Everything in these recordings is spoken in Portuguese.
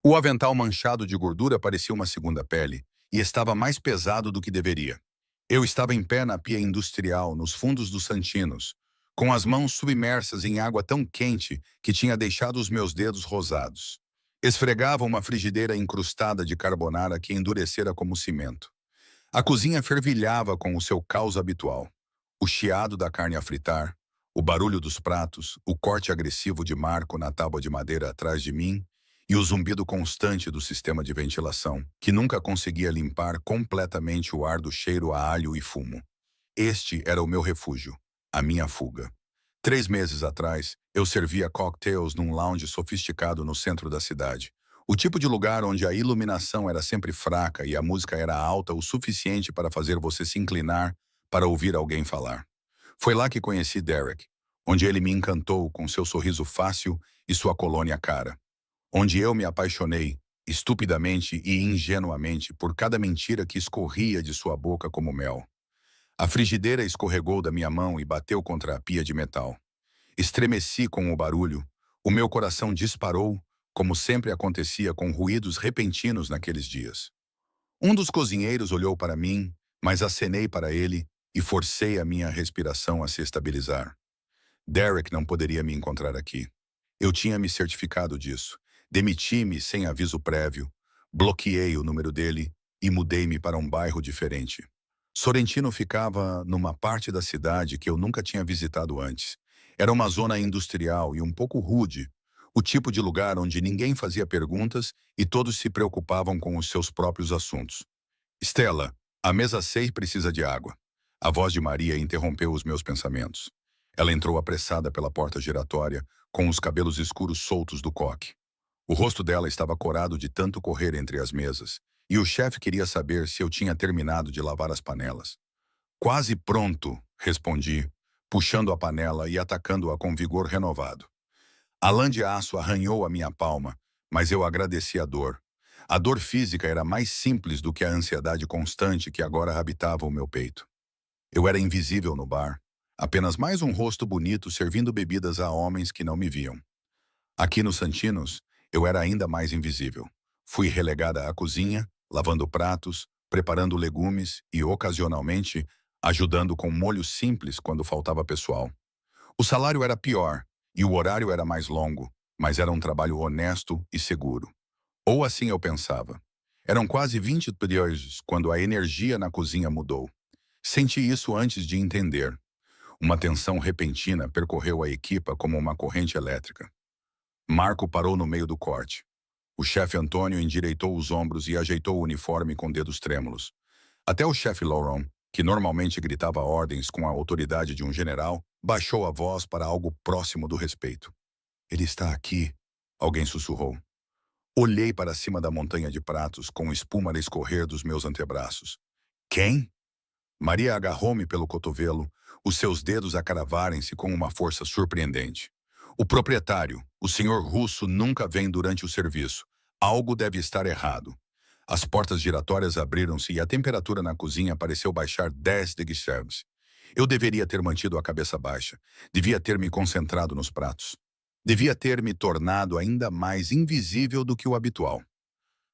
O avental manchado de gordura parecia uma segunda pele e estava mais pesado do que deveria. Eu estava em pé na pia industrial, nos fundos dos Santinos, com as mãos submersas em água tão quente que tinha deixado os meus dedos rosados. Esfregava uma frigideira incrustada de carbonara que endurecera como cimento. A cozinha fervilhava com o seu caos habitual. O chiado da carne a fritar, o barulho dos pratos, o corte agressivo de Marco na tábua de madeira atrás de mim e o zumbido constante do sistema de ventilação, que nunca conseguia limpar completamente o ar do cheiro a alho e fumo. Este era o meu refúgio, a minha fuga. 3 meses atrás, eu servia cocktails num lounge sofisticado no centro da cidade. O tipo de lugar onde a iluminação era sempre fraca e a música era alta o suficiente para fazer você se inclinar para ouvir alguém falar. Foi lá que conheci Derek, onde ele me encantou com seu sorriso fácil e sua colônia cara. Onde eu me apaixonei, estupidamente e ingenuamente, por cada mentira que escorria de sua boca como mel. A frigideira escorregou da minha mão e bateu contra a pia de metal. Estremeci com o barulho. O meu coração disparou, como sempre acontecia com ruídos repentinos naqueles dias. Um dos cozinheiros olhou para mim, mas acenei para ele e forcei a minha respiração a se estabilizar. Derek não poderia me encontrar aqui. Eu tinha me certificado disso. Demiti-me sem aviso prévio, bloqueei o número dele e mudei-me para um bairro diferente. Sorrentino ficava numa parte da cidade que eu nunca tinha visitado antes. Era uma zona industrial e um pouco rude, o tipo de lugar onde ninguém fazia perguntas e todos se preocupavam com os seus próprios assuntos. Stella, a mesa 6 precisa de água. A voz de Maria interrompeu os meus pensamentos. Ela entrou apressada pela porta giratória, com os cabelos escuros soltos do coque. O rosto dela estava corado de tanto correr entre as mesas, e o chefe queria saber se eu tinha terminado de lavar as panelas. Quase pronto, respondi, puxando a panela e atacando-a com vigor renovado. A lã de aço arranhou a minha palma, mas eu agradeci a dor. A dor física era mais simples do que a ansiedade constante que agora habitava o meu peito. Eu era invisível no bar, apenas mais um rosto bonito servindo bebidas a homens que não me viam. Aqui nos Santinos, eu era ainda mais invisível. Fui relegada à cozinha, lavando pratos, preparando legumes e, ocasionalmente, ajudando com molho simples quando faltava pessoal. O salário era pior e o horário era mais longo, mas era um trabalho honesto e seguro. Ou assim eu pensava. Eram quase 20 dias quando a energia na cozinha mudou. Senti isso antes de entender. Uma tensão repentina percorreu a equipa como uma corrente elétrica. Marco parou no meio do corte. O chefe Antônio endireitou os ombros e ajeitou o uniforme com dedos trêmulos. Até o chefe Lauron, que normalmente gritava ordens com a autoridade de um general, baixou a voz para algo próximo do respeito. "Ele está aqui", alguém sussurrou. Olhei para cima da montanha de pratos, com espuma a escorrer dos meus antebraços. "Quem?" Maria agarrou-me pelo cotovelo, os seus dedos a cravarem-se com uma força surpreendente. "O proprietário, o senhor Russo, nunca vem durante o serviço. Algo deve estar errado." As portas giratórias abriram-se e a temperatura na cozinha pareceu baixar 10 degrees. Eu deveria ter mantido a cabeça baixa. Devia ter me concentrado nos pratos. Devia ter me tornado ainda mais invisível do que o habitual.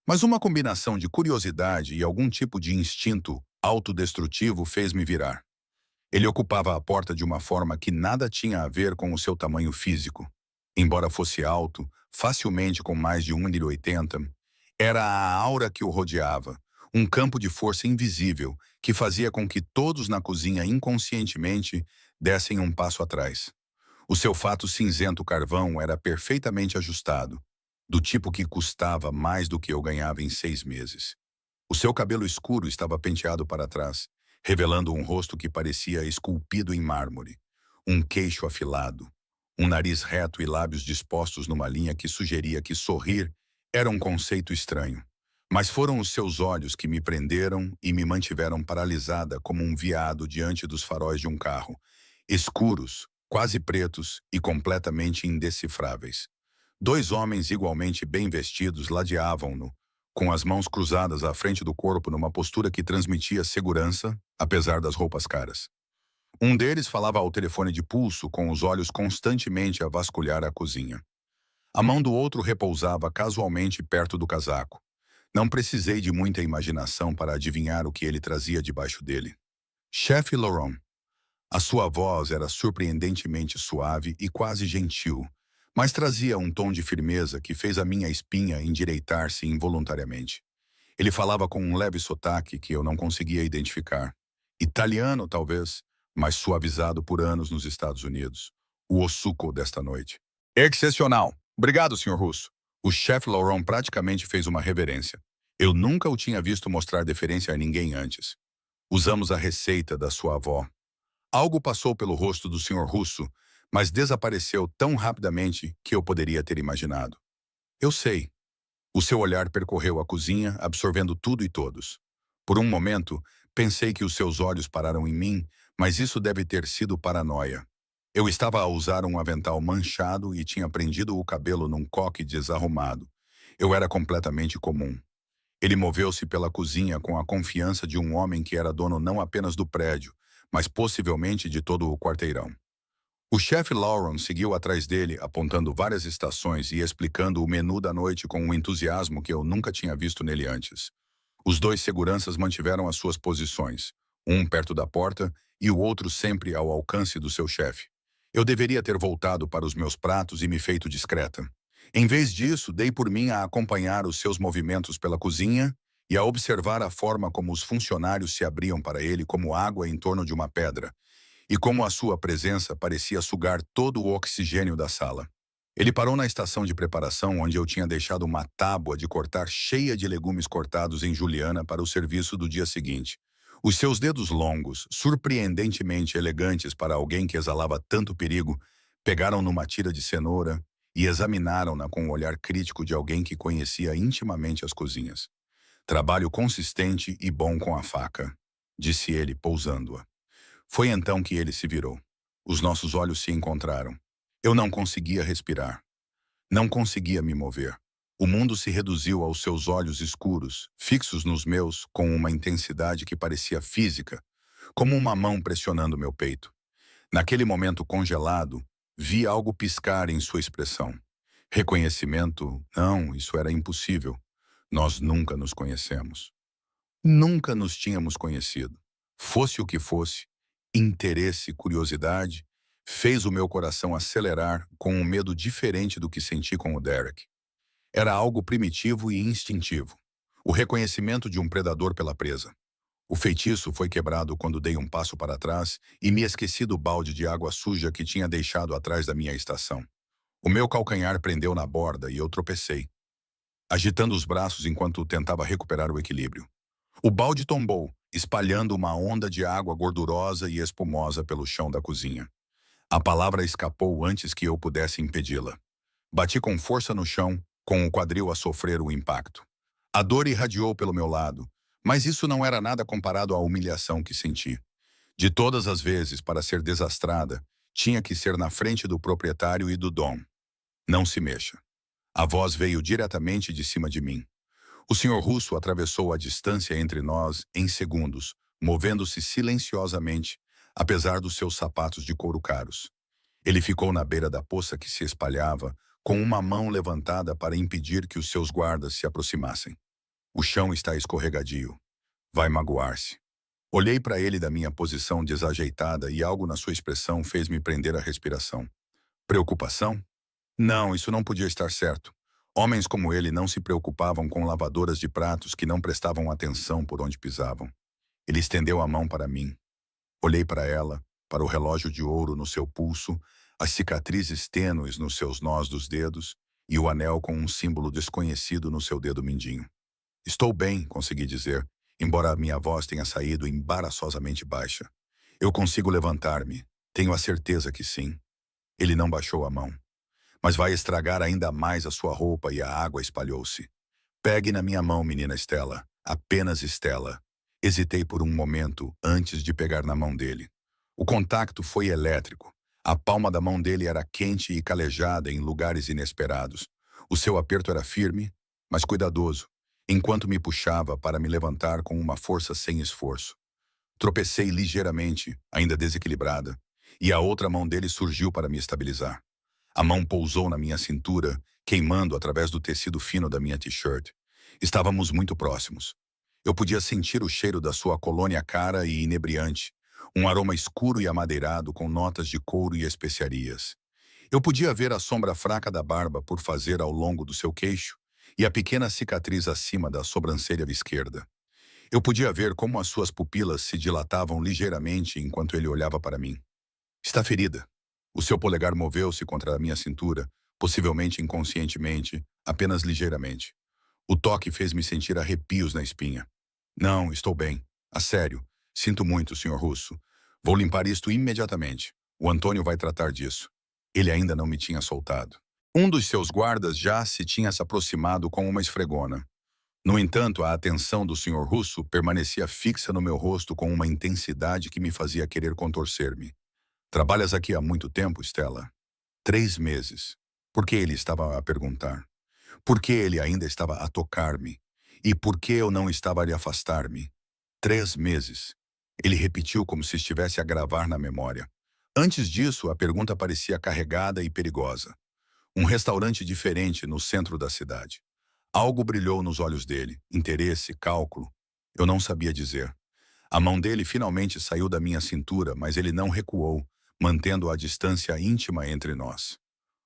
Mas uma combinação de curiosidade e algum tipo de instinto autodestrutivo fez-me virar. Ele ocupava a porta de uma forma que nada tinha a ver com o seu tamanho físico. Embora fosse alto, facilmente com mais de 1,80 m, era a aura que o rodeava, um campo de força invisível que fazia com que todos na cozinha inconscientemente dessem um passo atrás. O seu fato cinzento carvão era perfeitamente ajustado, do tipo que custava mais do que eu ganhava em 6 meses. O seu cabelo escuro estava penteado para trás, revelando um rosto que parecia esculpido em mármore, um queixo afilado, um nariz reto e lábios dispostos numa linha que sugeria que sorrir era um conceito estranho. Mas foram os seus olhos que me prenderam e me mantiveram paralisada como um veado diante dos faróis de um carro, escuros, quase pretos e completamente indecifráveis. 2 homens igualmente bem vestidos ladeavam-no, com as mãos cruzadas à frente do corpo numa postura que transmitia segurança, apesar das roupas caras. Um deles falava ao telefone de pulso com os olhos constantemente a vasculhar a cozinha. A mão do outro repousava casualmente perto do casaco. Não precisei de muita imaginação para adivinhar o que ele trazia debaixo dele. Chefe Laurent. A sua voz era surpreendentemente suave e quase gentil, mas trazia um tom de firmeza que fez a minha espinha endireitar-se involuntariamente. Ele falava com um leve sotaque que eu não conseguia identificar. Italiano, talvez, mas suavizado por anos nos Estados Unidos. O ossuco desta noite. Excepcional. Obrigado, Sr. Russo. O chefe Laurent praticamente fez uma reverência. Eu nunca o tinha visto mostrar deferência a ninguém antes. Usamos a receita da sua avó. Algo passou pelo rosto do Sr. Russo, mas desapareceu tão rapidamente que eu poderia ter imaginado. Eu sei. O seu olhar percorreu a cozinha, absorvendo tudo e todos. Por um momento, pensei que os seus olhos pararam em mim, mas isso deve ter sido paranoia. Eu estava a usar um avental manchado e tinha prendido o cabelo num coque desarrumado. Eu era completamente comum. Ele moveu-se pela cozinha com a confiança de um homem que era dono não apenas do prédio, mas possivelmente de todo o quarteirão. O chefe Lauren seguiu atrás dele, apontando várias estações e explicando o menu da noite com um entusiasmo que eu nunca tinha visto nele antes. Os dois seguranças mantiveram as suas posições, um perto da porta e o outro sempre ao alcance do seu chefe. Eu deveria ter voltado para os meus pratos e me feito discreta. Em vez disso, dei por mim a acompanhar os seus movimentos pela cozinha e a observar a forma como os funcionários se abriam para ele como água em torno de uma pedra, e como a sua presença parecia sugar todo o oxigênio da sala. Ele parou na estação de preparação onde eu tinha deixado uma tábua de cortar cheia de legumes cortados em juliana para o serviço do dia seguinte. Os seus dedos longos, surpreendentemente elegantes para alguém que exalava tanto perigo, pegaram numa tira de cenoura e examinaram-na com o olhar crítico de alguém que conhecia intimamente as cozinhas. Trabalho consistente e bom com a faca, disse ele, pousando-a. Foi então que ele se virou. Os nossos olhos se encontraram. Eu não conseguia respirar. Não conseguia me mover. O mundo se reduziu aos seus olhos escuros, fixos nos meus com uma intensidade que parecia física, como uma mão pressionando meu peito. Naquele momento congelado, vi algo piscar em sua expressão. Reconhecimento? Não, isso era impossível. Nós nunca nos conhecemos. Nunca nos tínhamos conhecido. Fosse o que fosse, interesse, curiosidade, fez o meu coração acelerar com um medo diferente do que senti com o Derek. Era algo primitivo e instintivo. O reconhecimento de um predador pela presa. O feitiço foi quebrado quando dei um passo para trás e me esqueci do balde de água suja que tinha deixado atrás da minha estação. O meu calcanhar prendeu na borda e eu tropecei, agitando os braços enquanto tentava recuperar o equilíbrio. O balde tombou, espalhando uma onda de água gordurosa e espumosa pelo chão da cozinha. A palavra escapou antes que eu pudesse impedi-la. Bati com força no chão, com o quadril a sofrer o impacto. A dor irradiou pelo meu lado, mas isso não era nada comparado à humilhação que senti. De todas as vezes, para ser desastrada, tinha que ser na frente do proprietário e do Dom. Não se mexa. A voz veio diretamente de cima de mim. O senhor Russo atravessou a distância entre nós em segundos, movendo-se silenciosamente, apesar dos seus sapatos de couro caros. Ele ficou na beira da poça que se espalhava, com uma mão levantada para impedir que os seus guardas se aproximassem. O chão está escorregadio. Vai magoar-se. Olhei para ele da minha posição desajeitada e algo na sua expressão fez-me prender a respiração. Preocupação? Não, isso não podia estar certo. Homens como ele não se preocupavam com lavadoras de pratos que não prestavam atenção por onde pisavam. Ele estendeu a mão para mim. Olhei para ela, para o relógio de ouro no seu pulso, as cicatrizes tênues nos seus nós dos dedos e o anel com um símbolo desconhecido no seu dedo mindinho. Estou bem, consegui dizer, embora a minha voz tenha saído embaraçosamente baixa. Eu consigo levantar-me. Tenho a certeza que sim. Ele não baixou a mão. Mas vai estragar ainda mais a sua roupa e a água espalhou-se. Pegue na minha mão, menina Stella. Apenas Stella. Hesitei por um momento antes de pegar na mão dele. O contacto foi elétrico. A palma da mão dele era quente e calejada em lugares inesperados. O seu aperto era firme, mas cuidadoso, enquanto me puxava para me levantar com uma força sem esforço. Tropecei ligeiramente, ainda desequilibrada, e a outra mão dele surgiu para me estabilizar. A mão pousou na minha cintura, queimando através do tecido fino da minha t-shirt. Estávamos muito próximos. Eu podia sentir o cheiro da sua colônia cara e inebriante, um aroma escuro e amadeirado com notas de couro e especiarias. Eu podia ver a sombra fraca da barba por fazer ao longo do seu queixo e a pequena cicatriz acima da sobrancelha esquerda. Eu podia ver como as suas pupilas se dilatavam ligeiramente enquanto ele olhava para mim. Está ferida. O seu polegar moveu-se contra a minha cintura, possivelmente inconscientemente, apenas ligeiramente. O toque fez-me sentir arrepios na espinha. Não, estou bem. A sério. Sinto muito, Sr. Russo. Vou limpar isto imediatamente. O Antônio vai tratar disso. Ele ainda não me tinha soltado. Um dos seus guardas já se aproximado com uma esfregona. No entanto, a atenção do Sr. Russo permanecia fixa no meu rosto com uma intensidade que me fazia querer contorcer-me. Trabalhas aqui há muito tempo, Stella? 3 meses. Por que ele estava a perguntar? Por que ele ainda estava a tocar-me? E por que eu não estava a lhe afastar-me? 3 meses. Ele repetiu como se estivesse a gravar na memória. Antes disso, a pergunta parecia carregada e perigosa. Um restaurante diferente no centro da cidade. Algo brilhou nos olhos dele. Interesse, cálculo. Eu não sabia dizer. A mão dele finalmente saiu da minha cintura, mas ele não recuou, mantendo a distância íntima entre nós.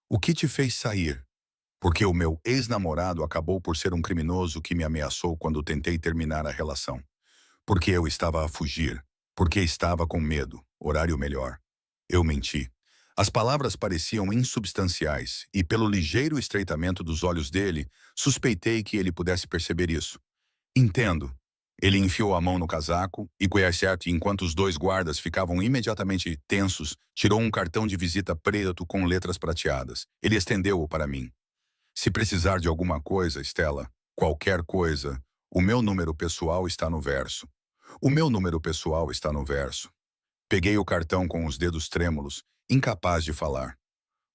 O que te fez sair? Porque o meu ex-namorado acabou por ser um criminoso que me ameaçou quando tentei terminar a relação. Porque eu estava a fugir. Porque estava com medo. Horário melhor. Eu menti. As palavras pareciam insubstanciais, e pelo ligeiro estreitamento dos olhos dele, suspeitei que ele pudesse perceber isso. Entendo. Ele enfiou a mão no casaco e, certo, enquanto os dois guardas ficavam imediatamente tensos, tirou um cartão de visita preto com letras prateadas. Ele estendeu-o para mim. Se precisar de alguma coisa, Stella, qualquer coisa, o meu número pessoal está no verso. O meu número pessoal está no verso. Peguei o cartão com os dedos trêmulos, incapaz de falar.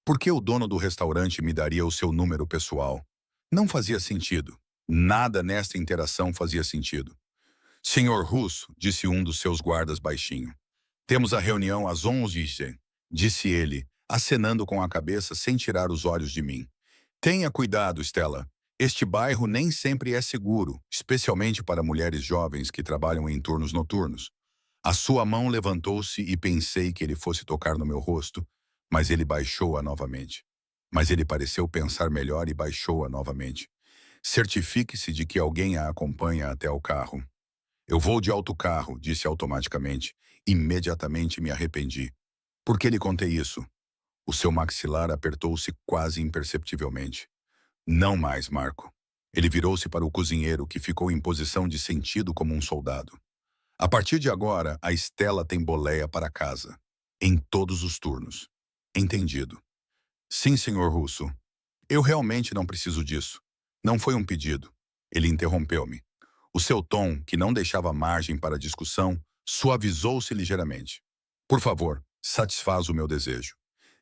Por que o dono do restaurante me daria o seu número pessoal? Não fazia sentido. Nada nesta interação fazia sentido. Senhor Russo, disse um dos seus guardas baixinho. Temos a reunião às 11h, disse ele, acenando com a cabeça sem tirar os olhos de mim. Tenha cuidado, Stella. Este bairro nem sempre é seguro, especialmente para mulheres jovens que trabalham em turnos noturnos. A sua mão levantou-se e pensei que ele fosse tocar no meu rosto, mas ele baixou-a novamente. Mas ele pareceu pensar melhor e baixou-a novamente. Certifique-se de que alguém a acompanha até o carro. Eu vou de autocarro, disse automaticamente. Imediatamente me arrependi. Por que lhe contei isso? O seu maxilar apertou-se quase imperceptivelmente. Não mais, Marco. Ele virou-se para o cozinheiro, que ficou em posição de sentido como um soldado. A partir de agora, a Stella tem boleia para casa. Em todos os turnos. Entendido. Sim, senhor Russo. Eu realmente não preciso disso. Não foi um pedido. Ele interrompeu-me. O seu tom, que não deixava margem para discussão, suavizou-se ligeiramente. Por favor, satisfaz o meu desejo.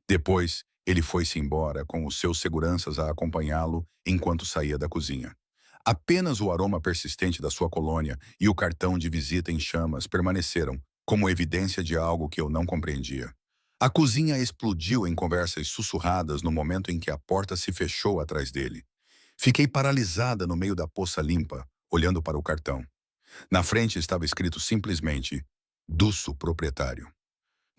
Depois, ele foi-se embora, com os seus seguranças a acompanhá-lo enquanto saía da cozinha. Apenas o aroma persistente da sua colônia e o cartão de visita em chamas permaneceram, como evidência de algo que eu não compreendia. A cozinha explodiu em conversas sussurradas no momento em que a porta se fechou atrás dele. Fiquei paralisada no meio da poça limpa, olhando para o cartão. Na frente estava escrito simplesmente, Dusso Proprietário.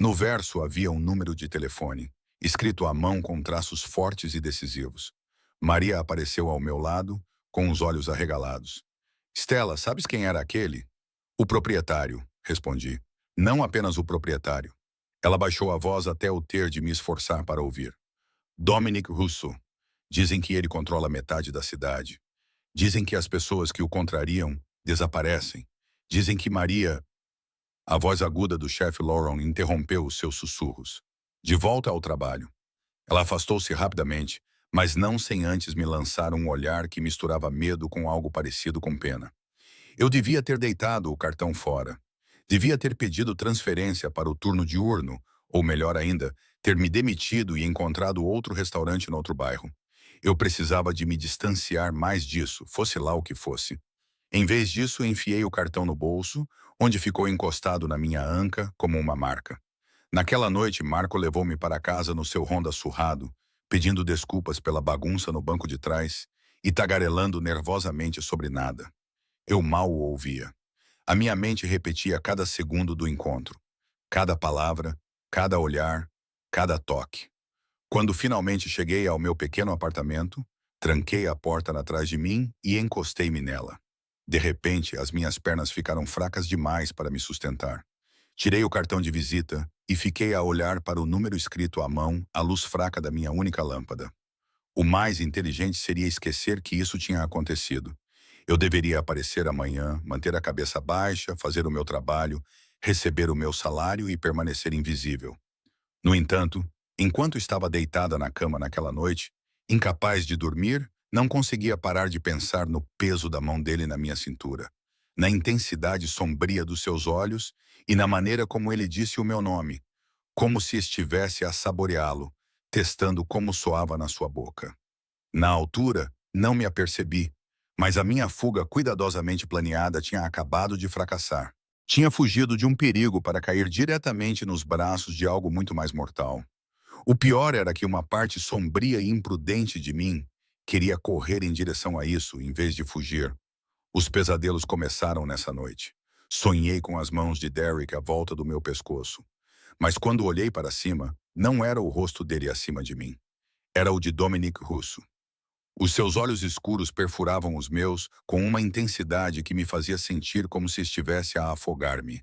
No verso havia um número de telefone, escrito à mão com traços fortes e decisivos. Maria apareceu ao meu lado, com os olhos arregalados. Stella, sabes quem era aquele? O proprietário, respondi. Não apenas o proprietário. Ela baixou a voz até eu ter de me esforçar para ouvir. Dominic Russo. Dizem que ele controla metade da cidade. Dizem que as pessoas que o contrariam desaparecem. Dizem que Maria... A voz aguda do chefe Lauren interrompeu os seus sussurros. De volta ao trabalho. Ela afastou-se rapidamente, mas não sem antes me lançar um olhar que misturava medo com algo parecido com pena. Eu devia ter deitado o cartão fora. Devia ter pedido transferência para o turno diurno, ou melhor ainda, ter me demitido e encontrado outro restaurante no outro bairro. Eu precisava de me distanciar mais disso, fosse lá o que fosse. Em vez disso, enfiei o cartão no bolso, onde ficou encostado na minha anca como uma marca. Naquela noite, Marco levou-me para casa no seu Honda surrado, pedindo desculpas pela bagunça no banco de trás e tagarelando nervosamente sobre nada. Eu mal o ouvia. A minha mente repetia cada segundo do encontro, cada palavra, cada olhar, cada toque. Quando finalmente cheguei ao meu pequeno apartamento, tranquei a porta atrás de mim e encostei-me nela. De repente, as minhas pernas ficaram fracas demais para me sustentar. Tirei o cartão de visita e fiquei a olhar para o número escrito à mão, à luz fraca da minha única lâmpada. O mais inteligente seria esquecer que isso tinha acontecido. Eu deveria aparecer amanhã, manter a cabeça baixa, fazer o meu trabalho, receber o meu salário e permanecer invisível. No entanto, enquanto estava deitada na cama naquela noite, incapaz de dormir, não conseguia parar de pensar no peso da mão dele na minha cintura, na intensidade sombria dos seus olhos e na maneira como ele disse o meu nome, como se estivesse a saboreá-lo, testando como soava na sua boca. Na altura, não me apercebi, mas a minha fuga cuidadosamente planeada tinha acabado de fracassar. Tinha fugido de um perigo para cair diretamente nos braços de algo muito mais mortal. O pior era que uma parte sombria e imprudente de mim queria correr em direção a isso, em vez de fugir. Os pesadelos começaram nessa noite. Sonhei com as mãos de Derek à volta do meu pescoço. Mas quando olhei para cima, não era o rosto dele acima de mim. Era o de Dominic Russo. Os seus olhos escuros perfuravam os meus com uma intensidade que me fazia sentir como se estivesse a afogar-me.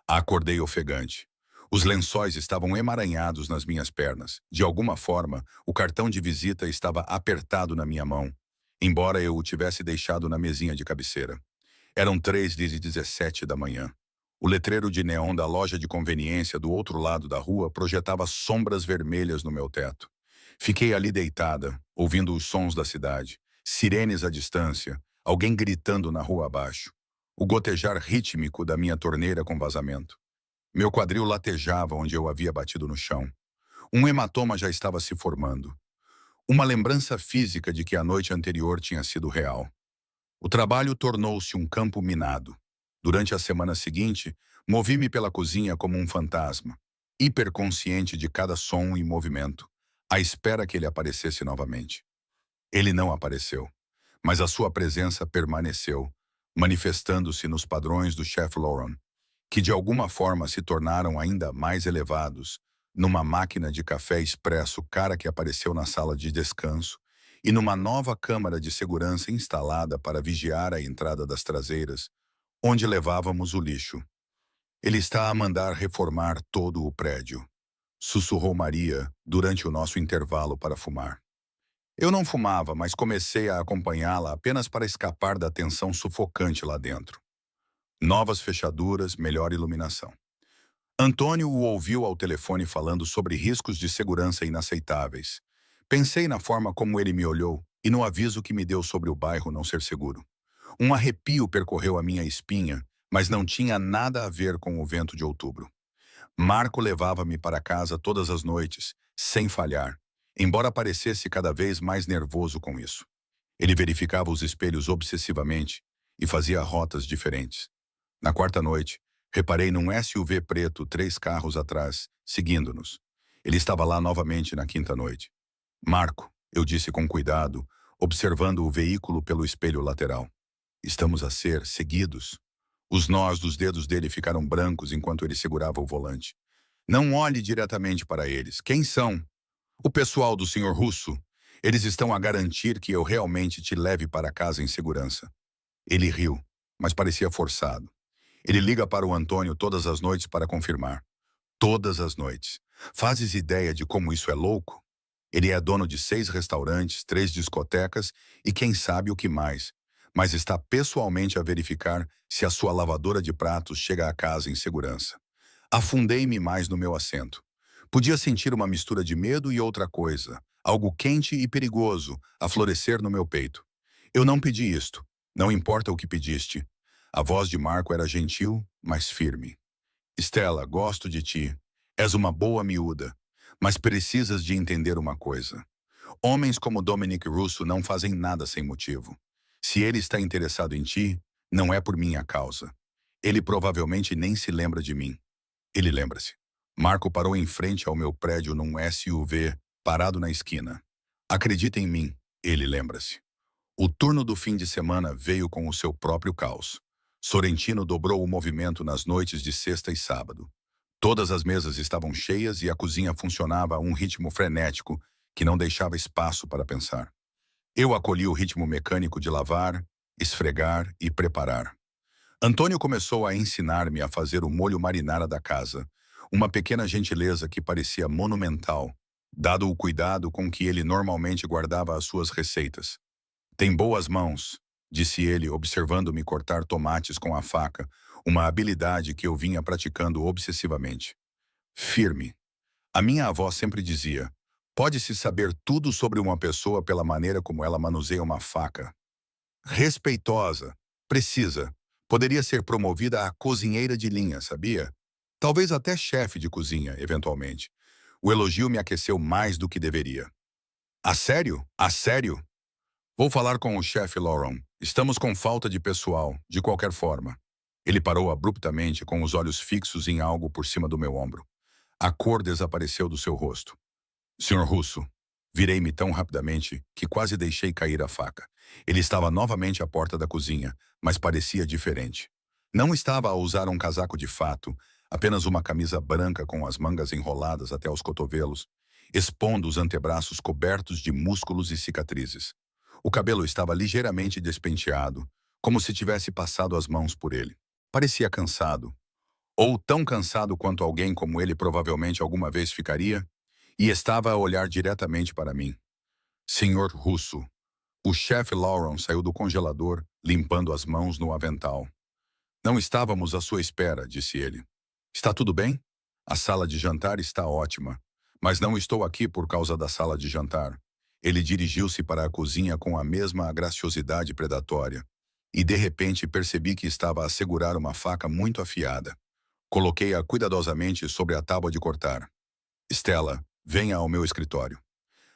Acordei ofegante. Os lençóis estavam emaranhados nas minhas pernas. De alguma forma, o cartão de visita estava apertado na minha mão, embora eu o tivesse deixado na mesinha de cabeceira. Eram 3h17 da manhã. O letreiro de neon da loja de conveniência do outro lado da rua projetava sombras vermelhas no meu teto. Fiquei ali deitada, ouvindo os sons da cidade, sirenes à distância, alguém gritando na rua abaixo, o gotejar rítmico da minha torneira com vazamento. Meu quadril latejava onde eu havia batido no chão. Um hematoma já estava se formando. Uma lembrança física de que a noite anterior tinha sido real. O trabalho tornou-se um campo minado. Durante a semana seguinte, movi-me pela cozinha como um fantasma, hiperconsciente de cada som e movimento, à espera que ele aparecesse novamente. Ele não apareceu, mas a sua presença permaneceu, manifestando-se nos padrões do Chef Lauren, que de alguma forma se tornaram ainda mais elevados, numa máquina de café expresso cara que apareceu na sala de descanso e numa nova câmara de segurança instalada para vigiar a entrada das traseiras, onde levávamos o lixo. Ele está a mandar reformar todo o prédio, sussurrou Maria durante o nosso intervalo para fumar. Eu não fumava, mas comecei a acompanhá-la apenas para escapar da tensão sufocante lá dentro. Novas fechaduras, melhor iluminação. Antônio o ouviu ao telefone falando sobre riscos de segurança inaceitáveis. Pensei na forma como ele me olhou e no aviso que me deu sobre o bairro não ser seguro. Um arrepio percorreu a minha espinha, mas não tinha nada a ver com o vento de outubro. Marco levava-me para casa todas as noites, sem falhar, embora parecesse cada vez mais nervoso com isso. Ele verificava os espelhos obsessivamente e fazia rotas diferentes. Na quarta noite, reparei num SUV preto 3 carros atrás, seguindo-nos. Ele estava lá novamente na quinta noite. Marco, eu disse com cuidado, observando o veículo pelo espelho lateral. Estamos a ser seguidos. Os nós dos dedos dele ficaram brancos enquanto ele segurava o volante. Não olhe diretamente para eles. Quem são? O pessoal do Sr. Russo. Eles estão a garantir que eu realmente te leve para casa em segurança. Ele riu, mas parecia forçado. Ele liga para o Antônio todas as noites para confirmar. Todas as noites. Fazes ideia de como isso é louco? Ele é dono de 6 restaurantes, 3 discotecas e quem sabe o que mais, mas está pessoalmente a verificar se a sua lavadora de pratos chega a casa em segurança. Afundei-me mais no meu assento. Podia sentir uma mistura de medo e outra coisa, algo quente e perigoso, a florescer no meu peito. Eu não pedi isto. Não importa o que pediste. A voz de Marco era gentil, mas firme. Stella, gosto de ti. És uma boa miúda. Mas precisas de entender uma coisa. Homens como Dominic Russo não fazem nada sem motivo. Se ele está interessado em ti, não é por minha causa. Ele provavelmente nem se lembra de mim. Ele lembra-se. Marco parou em frente ao meu prédio num SUV, parado na esquina. Acredita em mim, ele lembra-se. O turno do fim de semana veio com o seu próprio caos. Sorrentino dobrou o movimento nas noites de sexta e sábado. Todas as mesas estavam cheias e a cozinha funcionava a um ritmo frenético que não deixava espaço para pensar. Eu acolhi o ritmo mecânico de lavar, esfregar e preparar. Antônio começou a ensinar-me a fazer o molho marinara da casa, uma pequena gentileza que parecia monumental, dado o cuidado com que ele normalmente guardava as suas receitas. Tem boas mãos, disse ele, observando-me cortar tomates com a faca, uma habilidade que eu vinha praticando obsessivamente. Firme. A minha avó sempre dizia: pode-se saber tudo sobre uma pessoa pela maneira como ela manuseia uma faca. Respeitosa, precisa. Poderia ser promovida a cozinheira de linha, sabia? Talvez até chefe de cozinha, eventualmente. O elogio me aqueceu mais do que deveria. A sério? A sério? Vou falar com o chefe Lauren. Estamos com falta de pessoal, de qualquer forma. Ele parou abruptamente, com os olhos fixos em algo por cima do meu ombro. A cor desapareceu do seu rosto. Senhor Russo, virei-me tão rapidamente que quase deixei cair a faca. Ele estava novamente à porta da cozinha, mas parecia diferente. Não estava a usar um casaco de fato, apenas uma camisa branca com as mangas enroladas até os cotovelos, expondo os antebraços cobertos de músculos e cicatrizes. O cabelo estava ligeiramente despenteado, como se tivesse passado as mãos por ele. Parecia cansado, ou tão cansado quanto alguém como ele provavelmente alguma vez ficaria, e estava a olhar diretamente para mim. Senhor Russo. O chefe Lauren saiu do congelador, limpando as mãos no avental. Não estávamos à sua espera, disse ele. Está tudo bem? A sala de jantar está ótima, mas não estou aqui por causa da sala de jantar. Ele dirigiu-se para a cozinha com a mesma graciosidade predatória, e de repente percebi que estava a segurar uma faca muito afiada. Coloquei-a cuidadosamente sobre a tábua de cortar. Stella, venha ao meu escritório.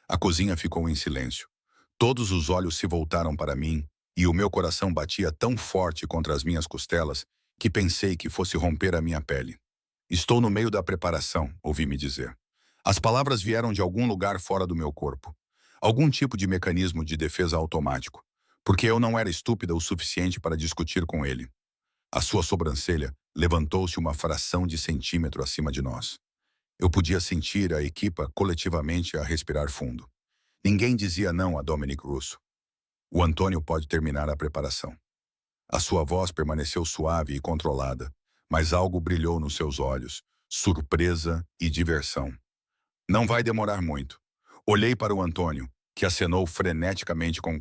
A cozinha ficou em silêncio. Todos os olhos se voltaram para mim, e o meu coração batia tão forte contra as minhas costelas que pensei que fosse romper a minha pele. Estou no meio da preparação, ouvi-me dizer. As palavras vieram de algum lugar fora do meu corpo. Algum tipo de mecanismo de defesa automático, porque eu não era estúpida o suficiente para discutir com ele. A sua sobrancelha levantou-se uma fração de centímetro acima de nós. Eu podia sentir a equipa coletivamente a respirar fundo. Ninguém dizia não a Dominic Russo. O Antônio pode terminar a preparação. A sua voz permaneceu suave e controlada, mas algo brilhou nos seus olhos, surpresa e diversão. Não vai demorar muito. Olhei para o Antônio, que acenou freneticamente com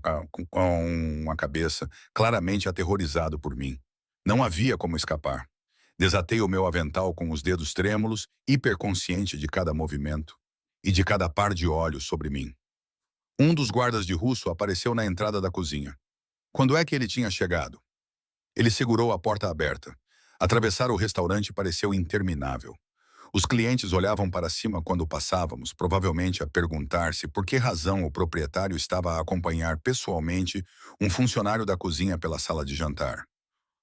a cabeça, claramente aterrorizado por mim. Não havia como escapar. Desatei o meu avental com os dedos trêmulos, hiperconsciente de cada movimento e de cada par de olhos sobre mim. Um dos guardas de Russo apareceu na entrada da cozinha. Quando é que ele tinha chegado? Ele segurou a porta aberta. Atravessar o restaurante pareceu interminável. Os clientes olhavam para cima quando passávamos, provavelmente a perguntar-se por que razão o proprietário estava a acompanhar pessoalmente um funcionário da cozinha pela sala de jantar.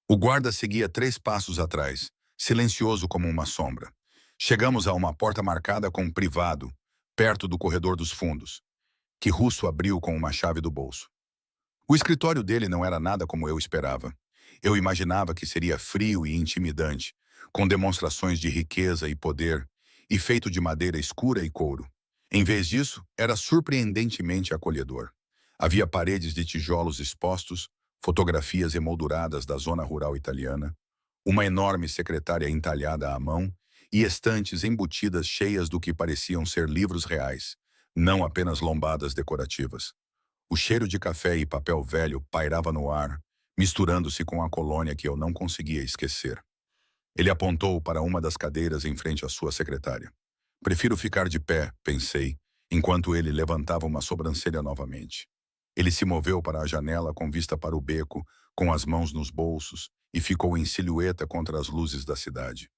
O guarda seguia 3 passos atrás, silencioso como uma sombra. Chegamos a uma porta marcada com privado, perto do corredor dos fundos, que Russo abriu com uma chave do bolso. O escritório dele não era nada como eu esperava. Eu imaginava que seria frio e intimidante, com demonstrações de riqueza e poder, e feito de madeira escura e couro. Em vez disso, era surpreendentemente acolhedor. Havia paredes de tijolos expostos, fotografias emolduradas da zona rural italiana, uma enorme secretária entalhada à mão e estantes embutidas cheias do que pareciam ser livros reais, não apenas lombadas decorativas. O cheiro de café e papel velho pairava no ar, misturando-se com a colônia que eu não conseguia esquecer. Ele apontou para uma das cadeiras em frente à sua secretária. Prefiro ficar de pé, pensei, enquanto ele levantava uma sobrancelha novamente. Ele se moveu para a janela com vista para o beco, com as mãos nos bolsos, e ficou em silhueta contra as luzes da cidade.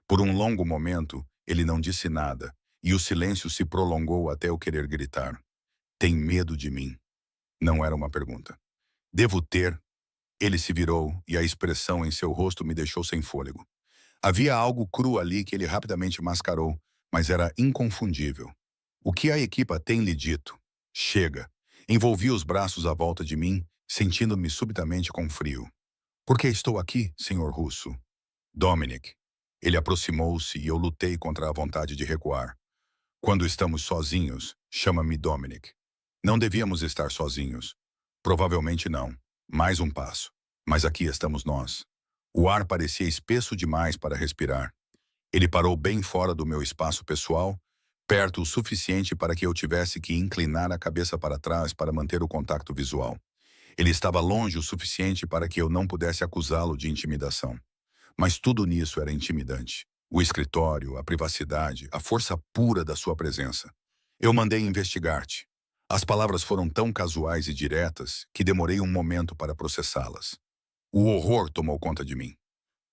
Por um longo momento, ele não disse nada, e o silêncio se prolongou até eu querer gritar. Tem medo de mim? Não era uma pergunta. Devo ter? Ele se virou, e a expressão em seu rosto me deixou sem fôlego. Havia algo cru ali que ele rapidamente mascarou, mas era inconfundível. O que a equipa tem lhe dito? Chega. Envolvi os braços à volta de mim, sentindo-me subitamente com frio. Por que estou aqui, senhor Russo? Dominic. Ele aproximou-se e eu lutei contra a vontade de recuar. Quando estamos sozinhos, chama-me Dominic. Não devíamos estar sozinhos. Provavelmente não. Mais um passo. Mas aqui estamos nós. O ar parecia espesso demais para respirar. Ele parou bem fora do meu espaço pessoal, perto o suficiente para que eu tivesse que inclinar a cabeça para trás para manter o contato visual. Ele estava longe o suficiente para que eu não pudesse acusá-lo de intimidação. Mas tudo nisso era intimidante. O escritório, a privacidade, a força pura da sua presença. Eu mandei investigar-te. As palavras foram tão casuais e diretas que demorei um momento para processá-las. O horror tomou conta de mim.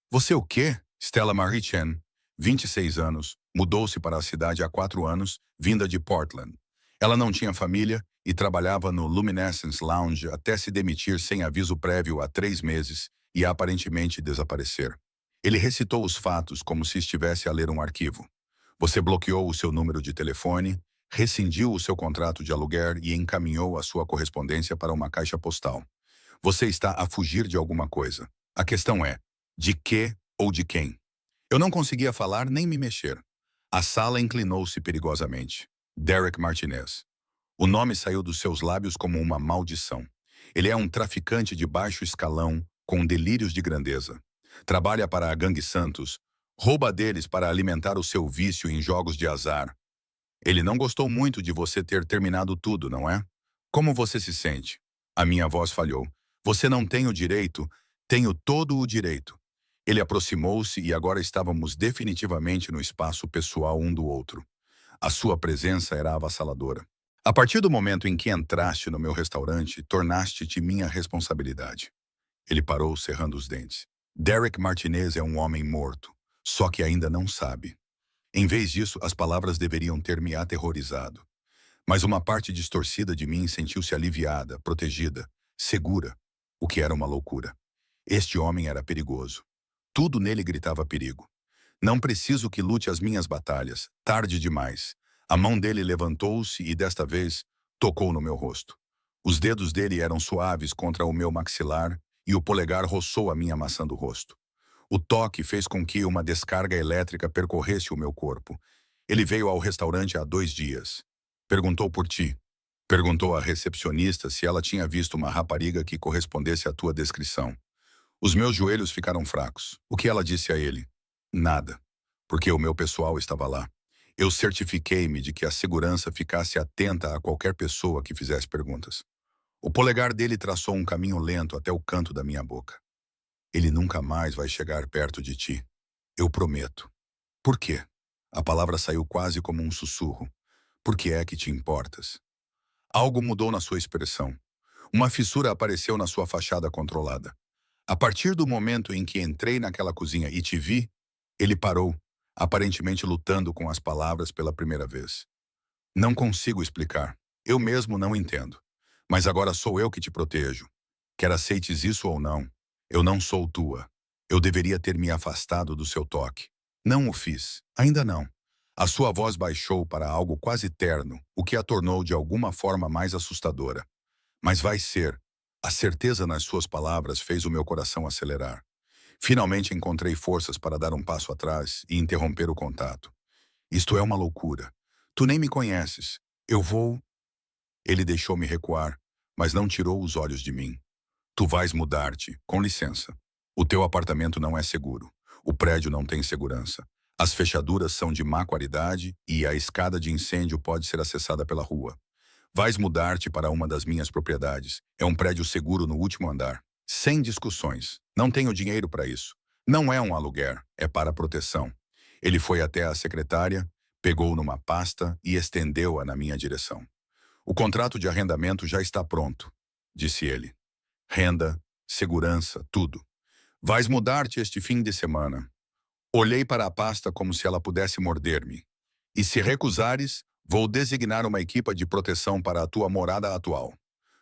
Você o quê? Stella Marie Chen, 26 anos, mudou-se para a cidade há 4 anos, vinda de Portland. Ela não tinha família e trabalhava no Luminescence Lounge até se demitir sem aviso prévio há 3 meses e aparentemente desaparecer. Ele recitou os fatos como se estivesse a ler um arquivo. Você bloqueou o seu número de telefone, rescindiu o seu contrato de aluguer e encaminhou a sua correspondência para uma caixa postal. Você está a fugir de alguma coisa. A questão é, de que ou de quem? Eu não conseguia falar nem me mexer. A sala inclinou-se perigosamente. Derek Martinez. O nome saiu dos seus lábios como uma maldição. Ele é um traficante de baixo escalão, com delírios de grandeza. Trabalha para a Gangue Santos, rouba deles para alimentar o seu vício em jogos de azar. Ele não gostou muito de você ter terminado tudo, não é? Como você se sente? A minha voz falhou. Você não tem o direito, tenho todo o direito. Ele aproximou-se e agora estávamos definitivamente no espaço pessoal um do outro. A sua presença era avassaladora. A partir do momento em que entraste no meu restaurante, tornaste-te minha responsabilidade. Ele parou, cerrando os dentes. Derek Martinez é um homem morto, só que ainda não sabe. Em vez disso, as palavras deveriam ter me aterrorizado. Mas uma parte distorcida de mim sentiu-se aliviada, protegida, segura, o que era uma loucura. Este homem era perigoso. Tudo nele gritava perigo. Não preciso que lute as minhas batalhas. Tarde demais. A mão dele levantou-se e, desta vez, tocou no meu rosto. Os dedos dele eram suaves contra o meu maxilar e o polegar roçou a minha maçã do rosto. O toque fez com que uma descarga elétrica percorresse o meu corpo. Ele veio ao restaurante há 2 dias. Perguntou por ti. Perguntou à recepcionista se ela tinha visto uma rapariga que correspondesse à tua descrição. Os meus joelhos ficaram fracos. O que ela disse a ele? Nada, porque o meu pessoal estava lá. Eu certifiquei-me de que a segurança ficasse atenta a qualquer pessoa que fizesse perguntas. O polegar dele traçou um caminho lento até o canto da minha boca. Ele nunca mais vai chegar perto de ti. Eu prometo. Por quê? A palavra saiu quase como um sussurro. Por que é que te importas? Algo mudou na sua expressão. Uma fissura apareceu na sua fachada controlada. A partir do momento em que entrei naquela cozinha e te vi, ele parou, aparentemente lutando com as palavras pela primeira vez. Não consigo explicar. Eu mesmo não entendo. Mas agora sou eu que te protejo. Quer aceites isso ou não, eu não sou tua. Eu deveria ter me afastado do seu toque. Não o fiz. Ainda não. A sua voz baixou para algo quase terno, o que a tornou de alguma forma mais assustadora. Mas vai ser. A certeza nas suas palavras fez o meu coração acelerar. Finalmente encontrei forças para dar um passo atrás e interromper o contato. Isto é uma loucura. Tu nem me conheces. Eu vou... Ele deixou-me recuar, mas não tirou os olhos de mim. Tu vais mudar-te, com licença. O teu apartamento não é seguro. O prédio não tem segurança. As fechaduras são de má qualidade e a escada de incêndio pode ser acessada pela rua. Vais mudar-te para uma das minhas propriedades. É um prédio seguro no último andar. Sem discussões. Não tenho dinheiro para isso. Não é um aluguer, é para proteção. Ele foi até a secretária, pegou numa pasta e estendeu-a na minha direção. O contrato de arrendamento já está pronto, disse ele. Renda, segurança, tudo. Vais mudar-te este fim de semana. Olhei para a pasta como se ela pudesse morder-me. E se recusares, vou designar uma equipa de proteção para a tua morada atual.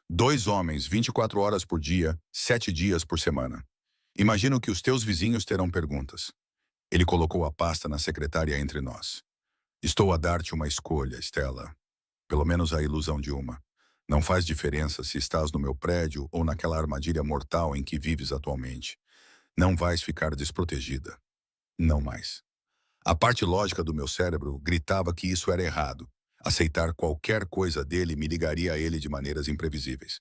2 homens, 24 horas por dia, 7 dias por semana. Imagino que os teus vizinhos terão perguntas. Ele colocou a pasta na secretária entre nós. Estou a dar-te uma escolha, Stella. Pelo menos a ilusão de uma. Não faz diferença se estás no meu prédio ou naquela armadilha mortal em que vives atualmente. Não vais ficar desprotegida. Não mais. A parte lógica do meu cérebro gritava que isso era errado. Aceitar qualquer coisa dele me ligaria a ele de maneiras imprevisíveis.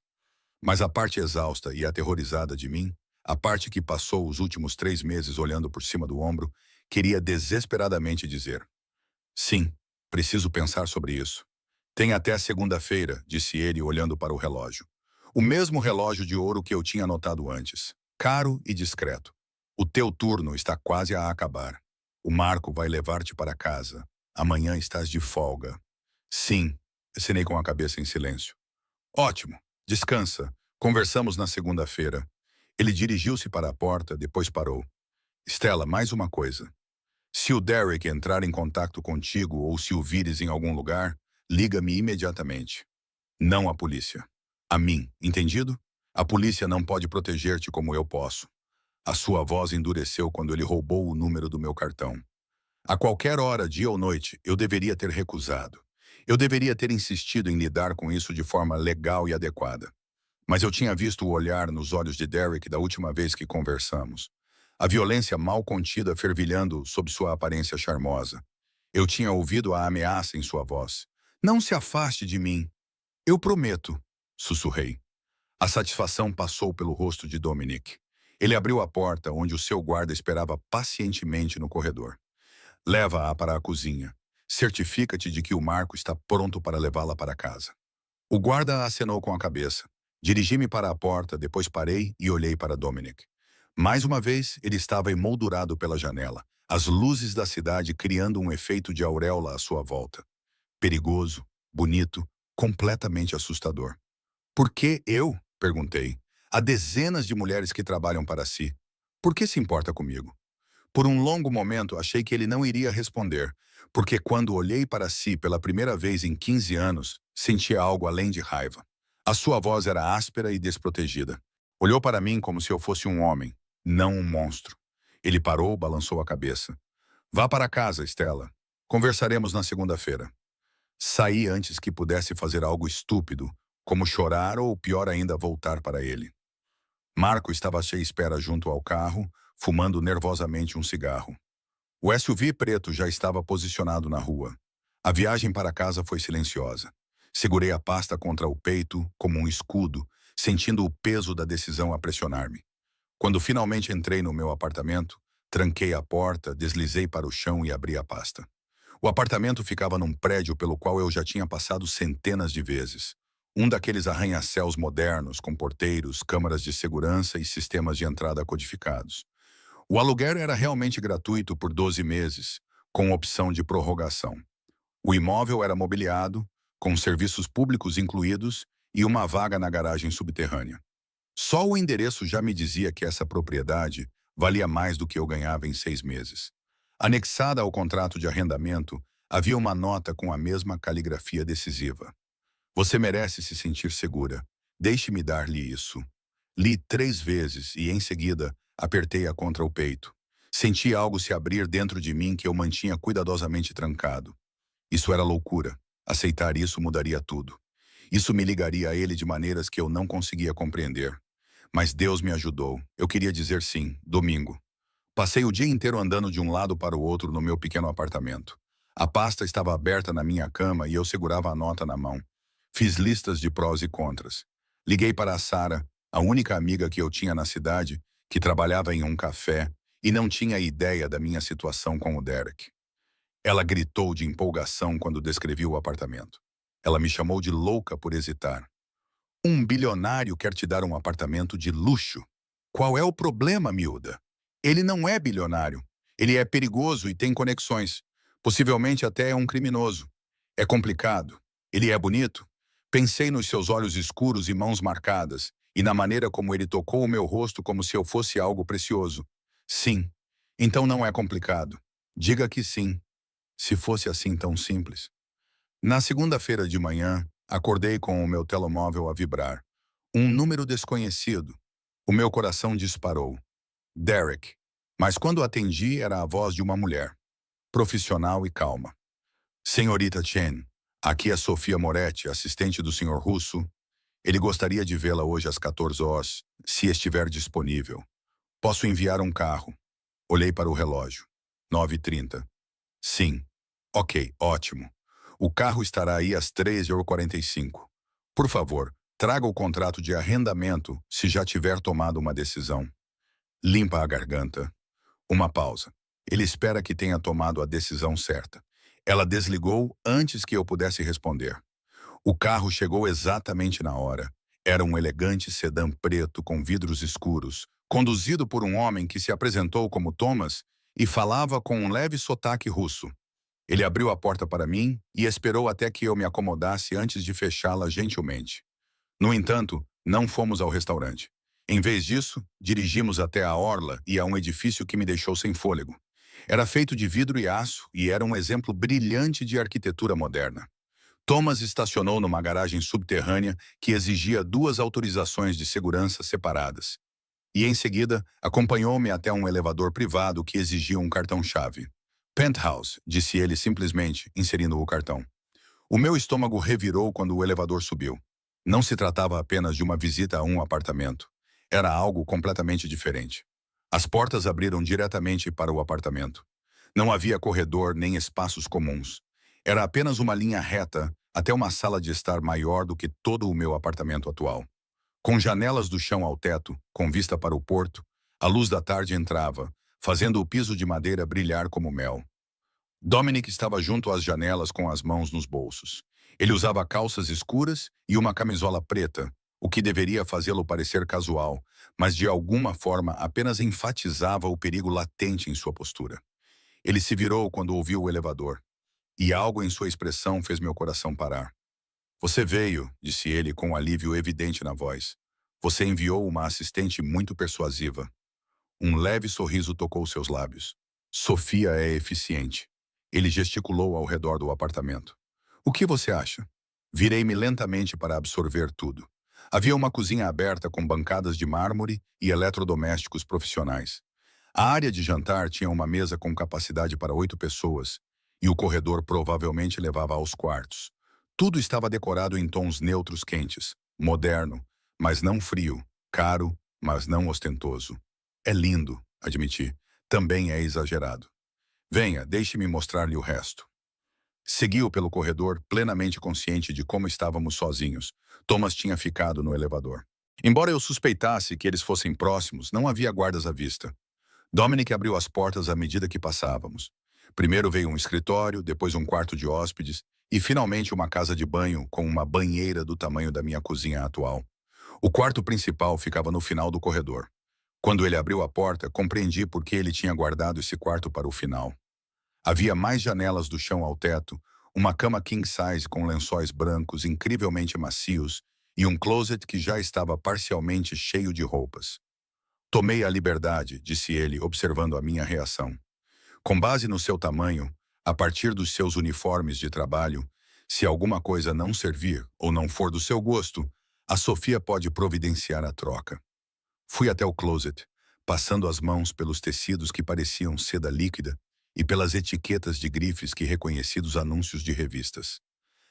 Mas a parte exausta e aterrorizada de mim, a parte que passou os últimos 3 meses olhando por cima do ombro, queria desesperadamente dizer: sim, preciso pensar sobre isso. Tem até segunda-feira, disse ele olhando para o relógio. O mesmo relógio de ouro que eu tinha notado antes. Caro e discreto. O teu turno está quase a acabar. O Marco vai levar-te para casa. Amanhã estás de folga. Sim, acenei com a cabeça em silêncio. Ótimo. Descansa. Conversamos na segunda-feira. Ele dirigiu-se para a porta, depois parou. Stella, mais uma coisa. Se o Derek entrar em contato contigo ou se o vires em algum lugar, liga-me imediatamente. Não à polícia. A mim, entendido? A polícia não pode proteger-te como eu posso. A sua voz endureceu quando ele roubou o número do meu cartão. A qualquer hora, dia ou noite, eu deveria ter recusado. Eu deveria ter insistido em lidar com isso de forma legal e adequada. Mas eu tinha visto o olhar nos olhos de Derek da última vez que conversamos. A violência mal contida fervilhando sob sua aparência charmosa. Eu tinha ouvido a ameaça em sua voz. Não se afaste de mim. Eu prometo, sussurrei. A satisfação passou pelo rosto de Dominic. Ele abriu a porta onde o seu guarda esperava pacientemente no corredor. Leva-a para a cozinha. Certifica-te de que o Marco está pronto para levá-la para casa. O guarda acenou com a cabeça. Dirigi-me para a porta, depois parei e olhei para Dominic. Mais uma vez, ele estava emoldurado pela janela, as luzes da cidade criando um efeito de auréola à sua volta. Perigoso, bonito, completamente assustador. Por que eu? Perguntei. Há dezenas de mulheres que trabalham para si. Por que se importa comigo? Por um longo momento, achei que ele não iria responder, porque quando olhei para si pela primeira vez em 15 anos, sentia algo além de raiva. A sua voz era áspera e desprotegida. Olhou para mim como se eu fosse um homem, não um monstro. Ele parou, balançou a cabeça. Vá para casa, Stella. Conversaremos na segunda-feira. Saí antes que pudesse fazer algo estúpido, como chorar ou, pior ainda, voltar para ele. Marco estava à espera junto ao carro, fumando nervosamente um cigarro. O SUV preto já estava posicionado na rua. A viagem para casa foi silenciosa. Segurei a pasta contra o peito, como um escudo, sentindo o peso da decisão a pressionar-me. Quando finalmente entrei no meu apartamento, tranquei a porta, deslizei para o chão e abri a pasta. O apartamento ficava num prédio pelo qual eu já tinha passado centenas de vezes. Um daqueles arranha-céus modernos, com porteiros, câmaras de segurança e sistemas de entrada codificados. O aluguel era realmente gratuito por 12 meses, com opção de prorrogação. O imóvel era mobiliado, com serviços públicos incluídos e uma vaga na garagem subterrânea. Só o endereço já me dizia que essa propriedade valia mais do que eu ganhava em 6 meses. Anexada ao contrato de arrendamento, havia uma nota com a mesma caligrafia decisiva. Você merece se sentir segura. Deixe-me dar-lhe isso. Li 3 vezes e, em seguida, apertei-a contra o peito. Senti algo se abrir dentro de mim que eu mantinha cuidadosamente trancado. Isso era loucura. Aceitar isso mudaria tudo. Isso me ligaria a ele de maneiras que eu não conseguia compreender. Mas Deus me ajudou. Eu queria dizer sim, domingo. Passei o dia inteiro andando de um lado para o outro no meu pequeno apartamento. A pasta estava aberta na minha cama e eu segurava a nota na mão. Fiz listas de prós e contras. Liguei para a Sarah, a única amiga que eu tinha na cidade, que trabalhava em um café e não tinha ideia da minha situação com o Derek. Ela gritou de empolgação quando descrevi o apartamento. Ela me chamou de louca por hesitar. Um bilionário quer te dar um apartamento de luxo. Qual é o problema, miúda? Ele não é bilionário. Ele é perigoso e tem conexões. Possivelmente até é um criminoso. É complicado. Ele é bonito? Pensei nos seus olhos escuros e mãos marcadas, e na maneira como ele tocou o meu rosto como se eu fosse algo precioso. Sim. Então não é complicado. Diga que sim. Se fosse assim tão simples. Na segunda-feira de manhã, acordei com o meu telemóvel a vibrar. Um número desconhecido. O meu coração disparou. Derek. Mas quando atendi, era a voz de uma mulher. Profissional e calma. Senhorita Chen, aqui é Sofia Moretti, assistente do Sr. Russo. Ele gostaria de vê-la hoje às 14 horas, se estiver disponível. Posso enviar um carro. Olhei para o relógio. 9h30. Sim. Ok, ótimo. O carro estará aí às 13h45. Por favor, traga o contrato de arrendamento se já tiver tomado uma decisão. Limpa a garganta. Uma pausa. Ele espera que tenha tomado a decisão certa. Ela desligou antes que eu pudesse responder. O carro chegou exatamente na hora. Era um elegante sedã preto com vidros escuros, conduzido por um homem que se apresentou como Thomas e falava com um leve sotaque russo. Ele abriu a porta para mim e esperou até que eu me acomodasse antes de fechá-la gentilmente. No entanto, não fomos ao restaurante. Em vez disso, dirigimos até a orla e a um edifício que me deixou sem fôlego. Era feito de vidro e aço e era um exemplo brilhante de arquitetura moderna. Thomas estacionou numa garagem subterrânea que exigia 2 autorizações de segurança separadas. E, em seguida, acompanhou-me até um elevador privado que exigia um cartão-chave. Penthouse, disse ele simplesmente, inserindo o cartão. O meu estômago revirou quando o elevador subiu. Não se tratava apenas de uma visita a um apartamento. Era algo completamente diferente. As portas abriram diretamente para o apartamento. Não havia corredor nem espaços comuns. Era apenas uma linha reta até uma sala de estar maior do que todo o meu apartamento atual. Com janelas do chão ao teto, com vista para o porto, a luz da tarde entrava, fazendo o piso de madeira brilhar como mel. Dominic estava junto às janelas com as mãos nos bolsos. Ele usava calças escuras e uma camisola preta, o que deveria fazê-lo parecer casual, mas de alguma forma apenas enfatizava o perigo latente em sua postura. Ele se virou quando ouviu o elevador, e algo em sua expressão fez meu coração parar. Você veio, disse ele com um alívio evidente na voz. Você enviou uma assistente muito persuasiva. Um leve sorriso tocou seus lábios. Sofia é eficiente. Ele gesticulou ao redor do apartamento. O que você acha? Virei-me lentamente para absorver tudo. Havia uma cozinha aberta com bancadas de mármore e eletrodomésticos profissionais. A área de jantar tinha uma mesa com capacidade para 8 pessoas, e o corredor provavelmente levava aos quartos. Tudo estava decorado em tons neutros quentes, moderno, mas não frio, caro, mas não ostentoso. É lindo, admiti. Também é exagerado. Venha, deixe-me mostrar-lhe o resto. Seguiu pelo corredor, plenamente consciente de como estávamos sozinhos. Thomas tinha ficado no elevador. Embora eu suspeitasse que eles fossem próximos, não havia guardas à vista. Dominic abriu as portas à medida que passávamos. Primeiro veio um escritório, depois um quarto de hóspedes e, finalmente, uma casa de banho com uma banheira do tamanho da minha cozinha atual. O quarto principal ficava no final do corredor. Quando ele abriu a porta, compreendi por que ele tinha guardado esse quarto para o final. Havia mais janelas do chão ao teto, uma cama king size com lençóis brancos incrivelmente macios e um closet que já estava parcialmente cheio de roupas. Tomei a liberdade, disse ele, observando a minha reação. Com base no seu tamanho, a partir dos seus uniformes de trabalho, se alguma coisa não servir ou não for do seu gosto, a Sofia pode providenciar a troca. Fui até o closet, passando as mãos pelos tecidos que pareciam seda líquida e pelas etiquetas de grifes que reconheci dos anúncios de revistas.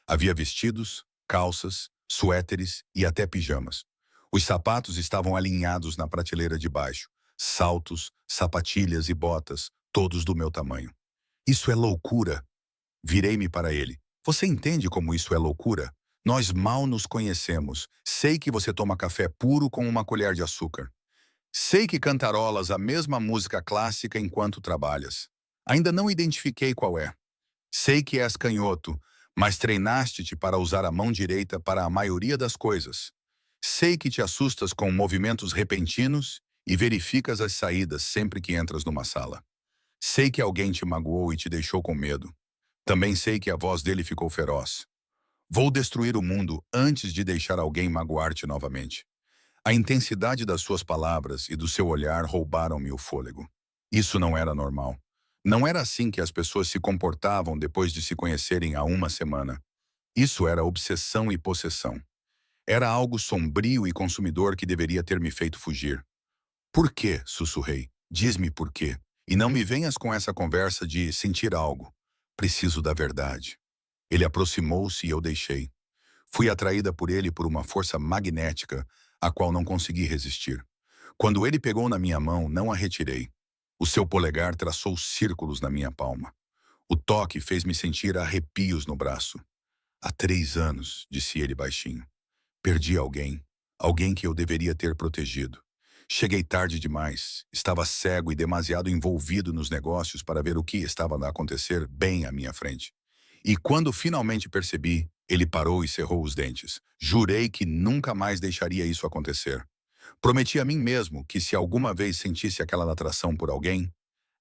Havia vestidos, calças, suéteres e até pijamas. Os sapatos estavam alinhados na prateleira de baixo, saltos, sapatilhas e botas, todos do meu tamanho. Isso é loucura! Virei-me para ele. Você entende como isso é loucura? Nós mal nos conhecemos. Sei que você toma café puro com uma colher de açúcar. Sei que cantarolas a mesma música clássica enquanto trabalhas. Ainda não identifiquei qual é. Sei que és canhoto, mas treinaste-te para usar a mão direita para a maioria das coisas. Sei que te assustas com movimentos repentinos e verificas as saídas sempre que entras numa sala. Sei que alguém te magoou e te deixou com medo. Também sei que a voz dele ficou feroz. Vou destruir o mundo antes de deixar alguém magoar-te novamente. A intensidade das suas palavras e do seu olhar roubaram-me o fôlego. Isso não era normal. Não era assim que as pessoas se comportavam depois de se conhecerem há uma semana. Isso era obsessão e possessão. Era algo sombrio e consumidor que deveria ter me feito fugir. Por quê? Sussurrei. Diz-me por quê. E não me venhas com essa conversa de sentir algo. Preciso da verdade. Ele aproximou-se e eu deixei. Fui atraída por ele por uma força magnética a qual não consegui resistir. Quando ele pegou na minha mão, não a retirei. O seu polegar traçou círculos na minha palma. O toque fez-me sentir arrepios no braço. Há 3 anos, disse ele baixinho. Perdi alguém. Alguém que eu deveria ter protegido. Cheguei tarde demais. Estava cego e demasiado envolvido nos negócios para ver o que estava a acontecer bem à minha frente. E quando finalmente percebi, ele parou e cerrou os dentes. Jurei que nunca mais deixaria isso acontecer. Prometi a mim mesmo que se alguma vez sentisse aquela atração por alguém,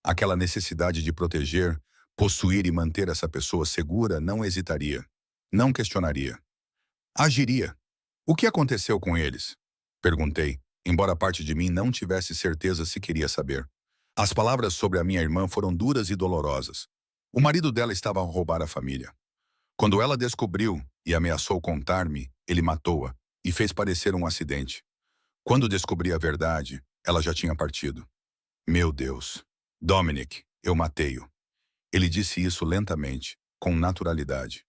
aquela necessidade de proteger, possuir e manter essa pessoa segura, não hesitaria. Não questionaria. Agiria. O que aconteceu com eles? Perguntei, embora parte de mim não tivesse certeza se queria saber. As palavras sobre a minha irmã foram duras e dolorosas. O marido dela estava a roubar a família. Quando ela descobriu e ameaçou contar-me, ele matou-a e fez parecer um acidente. Quando descobri a verdade, ela já tinha partido. Meu Deus. Dominic, eu matei-o. Ele disse isso lentamente, com naturalidade.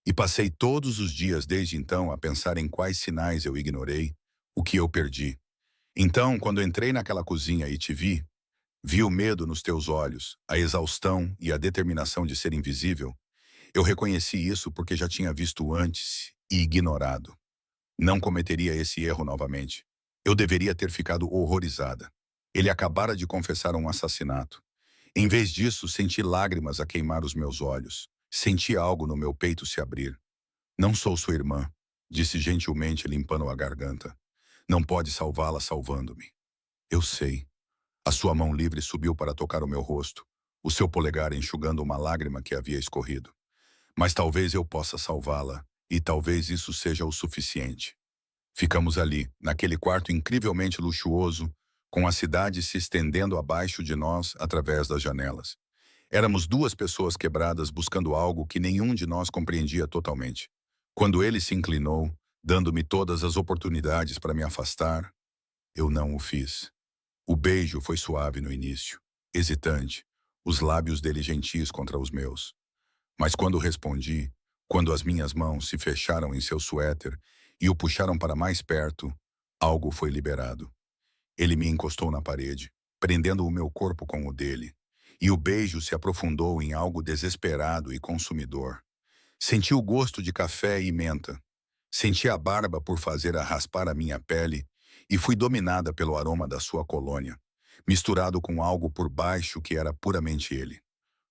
E passei todos os dias desde então a pensar em quais sinais eu ignorei, o que eu perdi. Então, quando entrei naquela cozinha e te vi, vi o medo nos teus olhos, a exaustão e a determinação de ser invisível. Eu reconheci isso porque já tinha visto antes e ignorado. Não cometeria esse erro novamente. Eu deveria ter ficado horrorizada. Ele acabara de confessar um assassinato. Em vez disso, senti lágrimas a queimar os meus olhos. Senti algo no meu peito se abrir. Não sou sua irmã, disse gentilmente limpando a garganta. Não pode salvá-la salvando-me. Eu sei. A sua mão livre subiu para tocar o meu rosto, o seu polegar enxugando uma lágrima que havia escorrido. Mas talvez eu possa salvá-la, e talvez isso seja o suficiente. Ficamos ali, naquele quarto incrivelmente luxuoso, com a cidade se estendendo abaixo de nós através das janelas. Éramos duas pessoas quebradas buscando algo que nenhum de nós compreendia totalmente. Quando ele se inclinou, dando-me todas as oportunidades para me afastar, eu não o fiz. O beijo foi suave no início, hesitante, os lábios dele gentis contra os meus. Mas quando respondi, quando as minhas mãos se fecharam em seu suéter e o puxaram para mais perto, algo foi liberado. Ele me encostou na parede, prendendo o meu corpo com o dele, e o beijo se aprofundou em algo desesperado e consumidor. Senti o gosto de café e menta. Senti a barba por fazer a raspar a minha pele e fui dominada pelo aroma da sua colônia, misturado com algo por baixo que era puramente ele.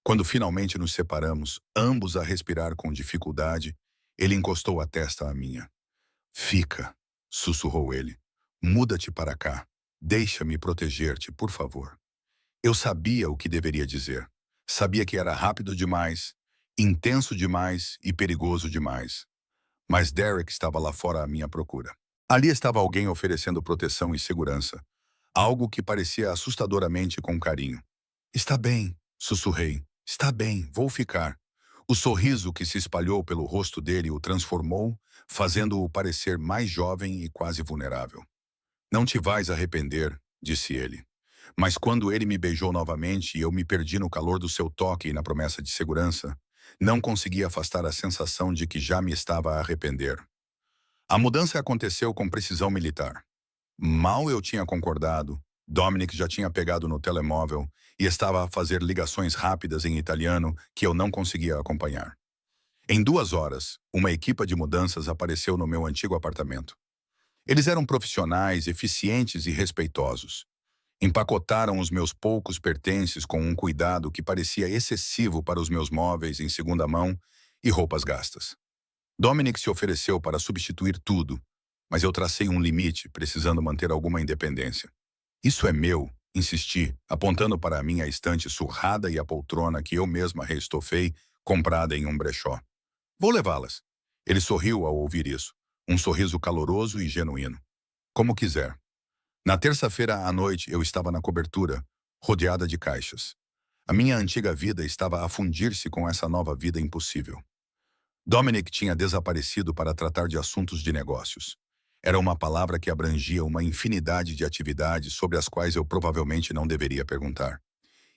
Quando finalmente nos separamos, ambos a respirar com dificuldade, ele encostou a testa à minha. Fica, sussurrou ele. Muda-te para cá. Deixa-me proteger-te, por favor. Eu sabia o que deveria dizer. Sabia que era rápido demais, intenso demais e perigoso demais. Mas Derek estava lá fora à minha procura. Ali estava alguém oferecendo proteção e segurança. Algo que parecia assustadoramente com carinho. Está bem, sussurrei. Está bem, vou ficar. O sorriso que se espalhou pelo rosto dele o transformou, fazendo-o parecer mais jovem e quase vulnerável. Não te vais arrepender, disse ele. Mas quando ele me beijou novamente e eu me perdi no calor do seu toque e na promessa de segurança, não consegui afastar a sensação de que já me estava a arrepender. A mudança aconteceu com precisão militar. Mal eu tinha concordado, Dominic já tinha pegado no telemóvel e estava a fazer ligações rápidas em italiano que eu não conseguia acompanhar. Em 2 horas, uma equipe de mudanças apareceu no meu antigo apartamento. Eles eram profissionais, eficientes e respeitosos. Empacotaram os meus poucos pertences com um cuidado que parecia excessivo para os meus móveis em segunda mão e roupas gastas. Dominic se ofereceu para substituir tudo, mas eu tracei um limite, precisando manter alguma independência. Isso é meu, insisti, apontando para a minha estante surrada e a poltrona que eu mesma reestofei, comprada em um brechó. Vou levá-las. Ele sorriu ao ouvir isso, um sorriso caloroso e genuíno. Como quiser. Na terça-feira à noite eu estava na cobertura, rodeada de caixas. A minha antiga vida estava a fundir-se com essa nova vida impossível. Dominic tinha desaparecido para tratar de assuntos de negócios. Era uma palavra que abrangia uma infinidade de atividades sobre as quais eu provavelmente não deveria perguntar.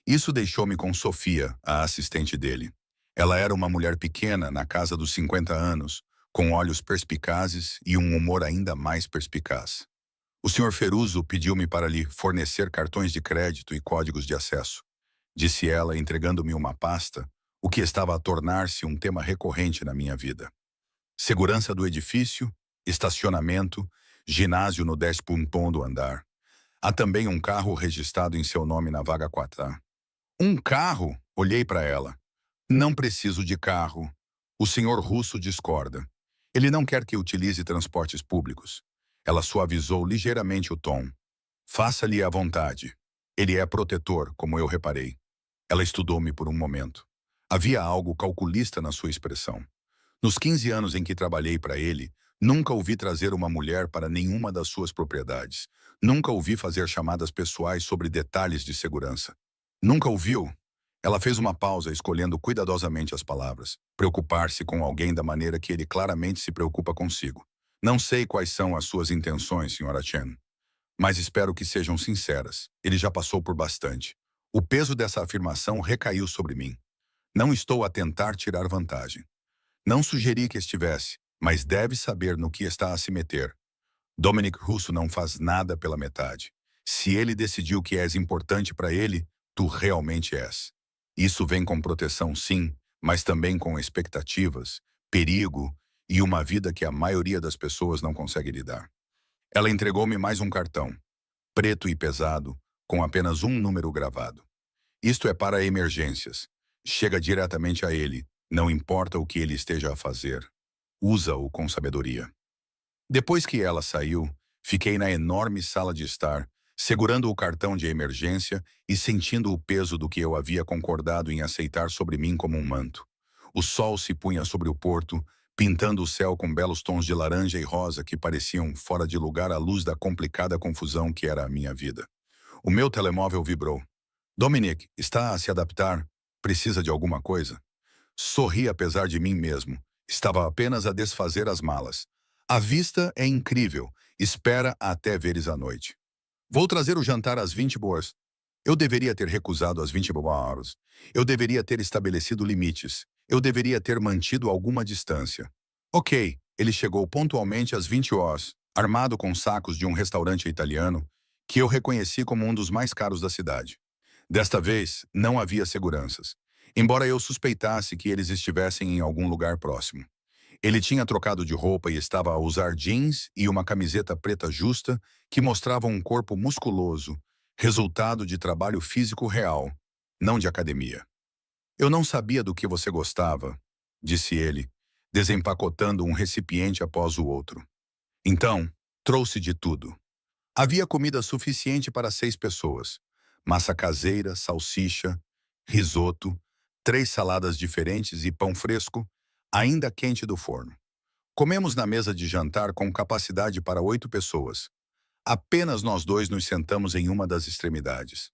Isso deixou-me com Sofia, a assistente dele. Ela era uma mulher pequena, na casa dos 50 anos, com olhos perspicazes e um humor ainda mais perspicaz. O Sr. Feruso pediu-me para lhe fornecer cartões de crédito e códigos de acesso, disse ela, entregando-me uma pasta, o que estava a tornar-se um tema recorrente na minha vida. Segurança do edifício, estacionamento, ginásio no 10º andar. Há também um carro registrado em seu nome na vaga 4A. Um carro? Olhei para ela. Não preciso de carro. O senhor Russo discorda. Ele não quer que utilize transportes públicos. Ela suavizou ligeiramente o tom. Faça-lhe à vontade. Ele é protetor, como eu reparei. Ela estudou-me por um momento. Havia algo calculista na sua expressão. Nos 15 anos em que trabalhei para ele, nunca o vi trazer uma mulher para nenhuma das suas propriedades. Nunca o vi fazer chamadas pessoais sobre detalhes de segurança. Nunca o viu? Ela fez uma pausa, escolhendo cuidadosamente as palavras. Preocupar-se com alguém da maneira que ele claramente se preocupa consigo. Não sei quais são as suas intenções, Sra. Chen, mas espero que sejam sinceras. Ele já passou por bastante. O peso dessa afirmação recaiu sobre mim. Não estou a tentar tirar vantagem. Não sugeri que estivesse, mas deve saber no que está a se meter. Dominic Russo não faz nada pela metade. Se ele decidiu que és importante para ele, tu realmente és. Isso vem com proteção, sim, mas também com expectativas, perigo e uma vida que a maioria das pessoas não consegue lidar. Ela entregou-me mais um cartão, preto e pesado, com apenas um número gravado. Isto é para emergências. Chega diretamente a ele, não importa o que ele esteja a fazer. Usa-o com sabedoria. Depois que ela saiu, fiquei na enorme sala de estar, segurando o cartão de emergência e sentindo o peso do que eu havia concordado em aceitar sobre mim como um manto. O sol se punha sobre o porto, pintando o céu com belos tons de laranja e rosa que pareciam fora de lugar à luz da complicada confusão que era a minha vida. O meu telemóvel vibrou. Dominic, está a se adaptar? Precisa de alguma coisa? Sorri apesar de mim mesmo. Estava apenas a desfazer as malas. A vista é incrível. Espera até veres a noite. Vou trazer o jantar às 20 boas. Eu deveria ter recusado às 20 horas. Eu deveria ter estabelecido limites. Eu deveria ter mantido alguma distância. Ok, ele chegou pontualmente às 20 horas, armado com sacos de um restaurante italiano, que eu reconheci como um dos mais caros da cidade. Desta vez, não havia seguranças, embora eu suspeitasse que eles estivessem em algum lugar próximo. Ele tinha trocado de roupa e estava a usar jeans e uma camiseta preta justa que mostrava um corpo musculoso, resultado de trabalho físico real, não de academia. Eu não sabia do que você gostava, disse ele, desempacotando um recipiente após o outro. Então, trouxe de tudo. Havia comida suficiente para 6 pessoas. Massa caseira, salsicha, risoto, 3 saladas diferentes e pão fresco, ainda quente do forno. Comemos na mesa de jantar com capacidade para 8 pessoas. Apenas nós dois nos sentamos em uma das extremidades.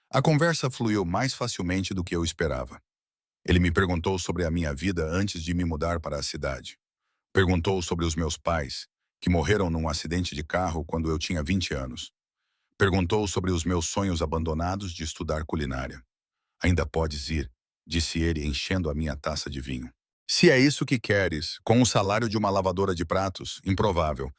A conversa fluiu mais facilmente do que eu esperava. Ele me perguntou sobre a minha vida antes de me mudar para a cidade. Perguntou sobre os meus pais, que morreram num acidente de carro quando eu tinha 20 anos. Perguntou sobre os meus sonhos abandonados de estudar culinária. Ainda podes ir, disse ele, enchendo a minha taça de vinho. Se é isso que queres, com o salário de uma lavadora de pratos, improvável.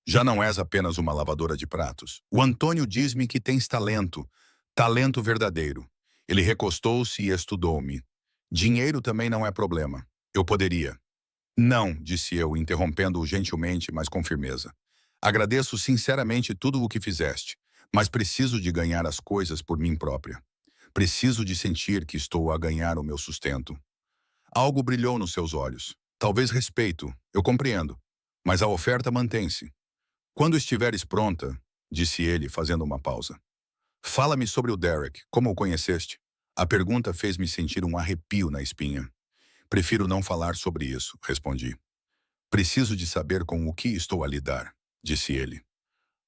Já não és apenas uma lavadora de pratos. O Antônio diz-me que tens talento, talento verdadeiro. Ele recostou-se e estudou-me. Dinheiro também não é problema. Eu poderia. Não, disse eu, interrompendo-o gentilmente, mas com firmeza. Agradeço sinceramente tudo o que fizeste, mas preciso de ganhar as coisas por mim própria. Preciso de sentir que estou a ganhar o meu sustento. Algo brilhou nos seus olhos. Talvez respeito, eu compreendo. Mas a oferta mantém-se. Quando estiveres pronta, disse ele, fazendo uma pausa. Fala-me sobre o Derek, como o conheceste? A pergunta fez-me sentir um arrepio na espinha. Prefiro não falar sobre isso, respondi. Preciso de saber com o que estou a lidar, disse ele.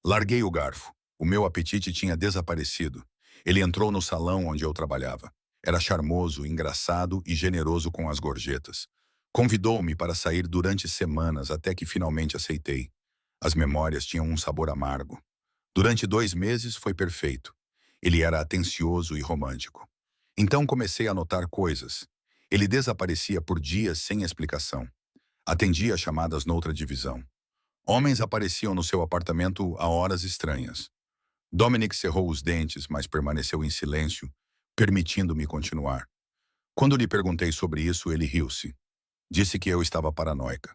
Larguei o garfo. O meu apetite tinha desaparecido. Ele entrou no salão onde eu trabalhava. Era charmoso, engraçado e generoso com as gorjetas. Convidou-me para sair durante semanas até que finalmente aceitei. As memórias tinham um sabor amargo. Durante 2 meses foi perfeito. Ele era atencioso e romântico. Então comecei a notar coisas. Ele desaparecia por dias sem explicação. Atendia chamadas noutra divisão. Homens apareciam no seu apartamento a horas estranhas. Dominic cerrou os dentes, mas permaneceu em silêncio, permitindo-me continuar. Quando lhe perguntei sobre isso, ele riu-se. Disse que eu estava paranoica.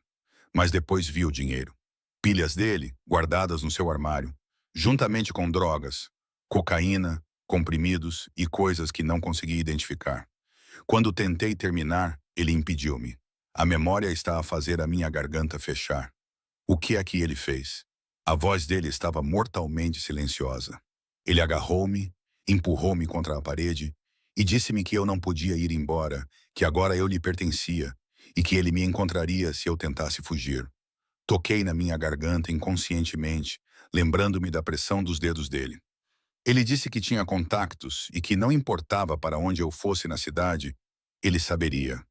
Mas depois vi o dinheiro. Pilhas dele, guardadas no seu armário, juntamente com drogas, cocaína, comprimidos e coisas que não consegui identificar. Quando tentei terminar, ele impediu-me. A memória está a fazer a minha garganta fechar. O que é que ele fez? A voz dele estava mortalmente silenciosa. Ele agarrou-me, empurrou-me contra a parede e disse-me que eu não podia ir embora, que agora eu lhe pertencia e que ele me encontraria se eu tentasse fugir. Toquei na minha garganta inconscientemente, lembrando-me da pressão dos dedos dele. Ele disse que tinha contactos e que não importava para onde eu fosse na cidade, ele saberia.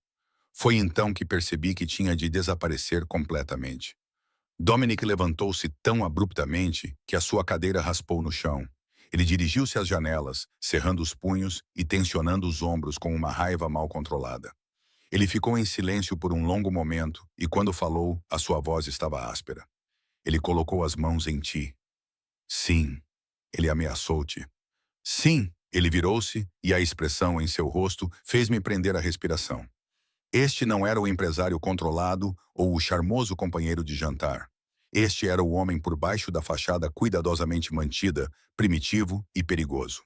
Foi então que percebi que tinha de desaparecer completamente. Dominic levantou-se tão abruptamente que a sua cadeira raspou no chão. Ele dirigiu-se às janelas, cerrando os punhos e tensionando os ombros com uma raiva mal controlada. Ele ficou em silêncio por um longo momento e, quando falou, a sua voz estava áspera. Ele colocou as mãos em ti. Sim, ele ameaçou-te. Sim, ele virou-se e a expressão em seu rosto fez-me prender a respiração. Este não era o empresário controlado ou o charmoso companheiro de jantar. Este era o homem por baixo da fachada cuidadosamente mantida, primitivo e perigoso.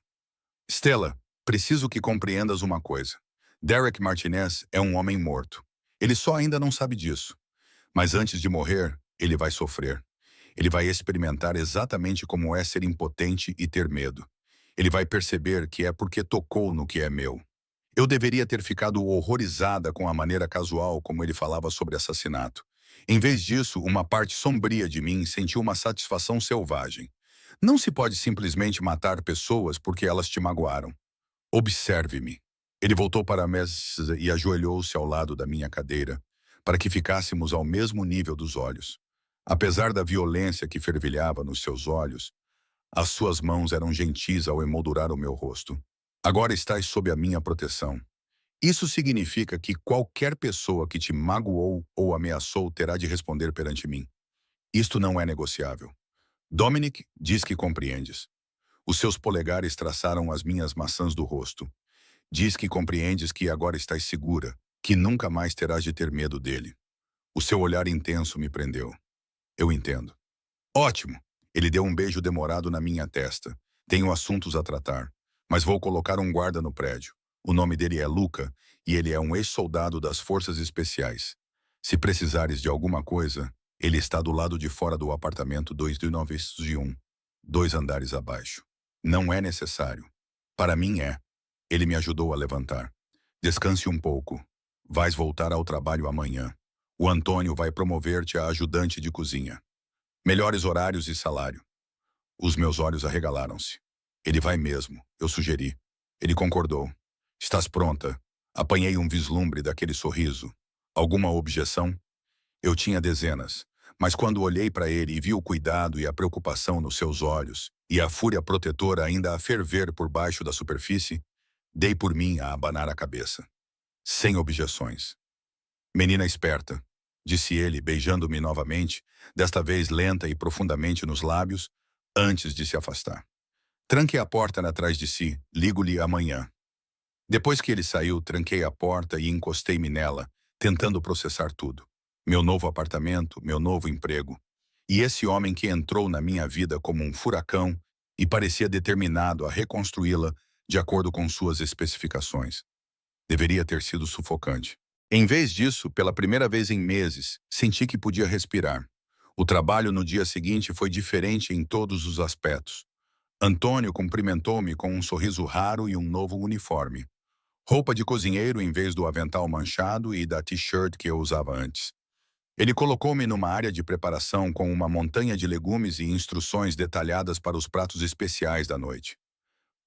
Stella, preciso que compreendas uma coisa. Derek Martinez é um homem morto. Ele só ainda não sabe disso. Mas antes de morrer, ele vai sofrer. Ele vai experimentar exatamente como é ser impotente e ter medo. Ele vai perceber que é porque tocou no que é meu. Eu deveria ter ficado horrorizada com a maneira casual como ele falava sobre assassinato. Em vez disso, uma parte sombria de mim sentiu uma satisfação selvagem. Não se pode simplesmente matar pessoas porque elas te magoaram. Observe-me. Ele voltou para a mesa e ajoelhou-se ao lado da minha cadeira, para que ficássemos ao mesmo nível dos olhos. Apesar da violência que fervilhava nos seus olhos, as suas mãos eram gentis ao emoldurar o meu rosto. Agora estás sob a minha proteção. Isso significa que qualquer pessoa que te magoou ou ameaçou terá de responder perante mim. Isto não é negociável. Dominic diz que compreendes. Os seus polegares traçaram as minhas maçãs do rosto. Diz que compreendes que agora estás segura, que nunca mais terás de ter medo dele. O seu olhar intenso me prendeu. Eu entendo. Ótimo! Ele deu um beijo demorado na minha testa. Tenho assuntos a tratar, mas vou colocar um guarda no prédio. O nome dele é Luca e ele é um ex-soldado das Forças Especiais. Se precisares de alguma coisa, ele está do lado de fora do apartamento 2901, 2 andares abaixo. Não é necessário. Para mim é. Ele me ajudou a levantar. Descanse um pouco. Vais voltar ao trabalho amanhã. O Antônio vai promover-te a ajudante de cozinha. Melhores horários e salário. Os meus olhos arregalaram-se. Ele vai mesmo, eu sugeri. Ele concordou. Estás pronta? Apanhei um vislumbre daquele sorriso. Alguma objeção? Eu tinha dezenas, mas quando olhei para ele e vi o cuidado e a preocupação nos seus olhos, e a fúria protetora ainda a ferver por baixo da superfície, dei por mim a abanar a cabeça. Sem objeções. Menina esperta, disse ele, beijando-me novamente, desta vez lenta e profundamente nos lábios, antes de se afastar. Tranque a porta atrás de si, ligo-lhe amanhã. Depois que ele saiu, tranquei a porta e encostei-me nela, tentando processar tudo. Meu novo apartamento, meu novo emprego. E esse homem que entrou na minha vida como um furacão e parecia determinado a reconstruí-la de acordo com suas especificações. Deveria ter sido sufocante. Em vez disso, pela primeira vez em meses, senti que podia respirar. O trabalho no dia seguinte foi diferente em todos os aspectos. Antônio cumprimentou-me com um sorriso raro e um novo uniforme. Roupa de cozinheiro em vez do avental manchado e da t-shirt que eu usava antes. Ele colocou-me numa área de preparação com uma montanha de legumes e instruções detalhadas para os pratos especiais da noite.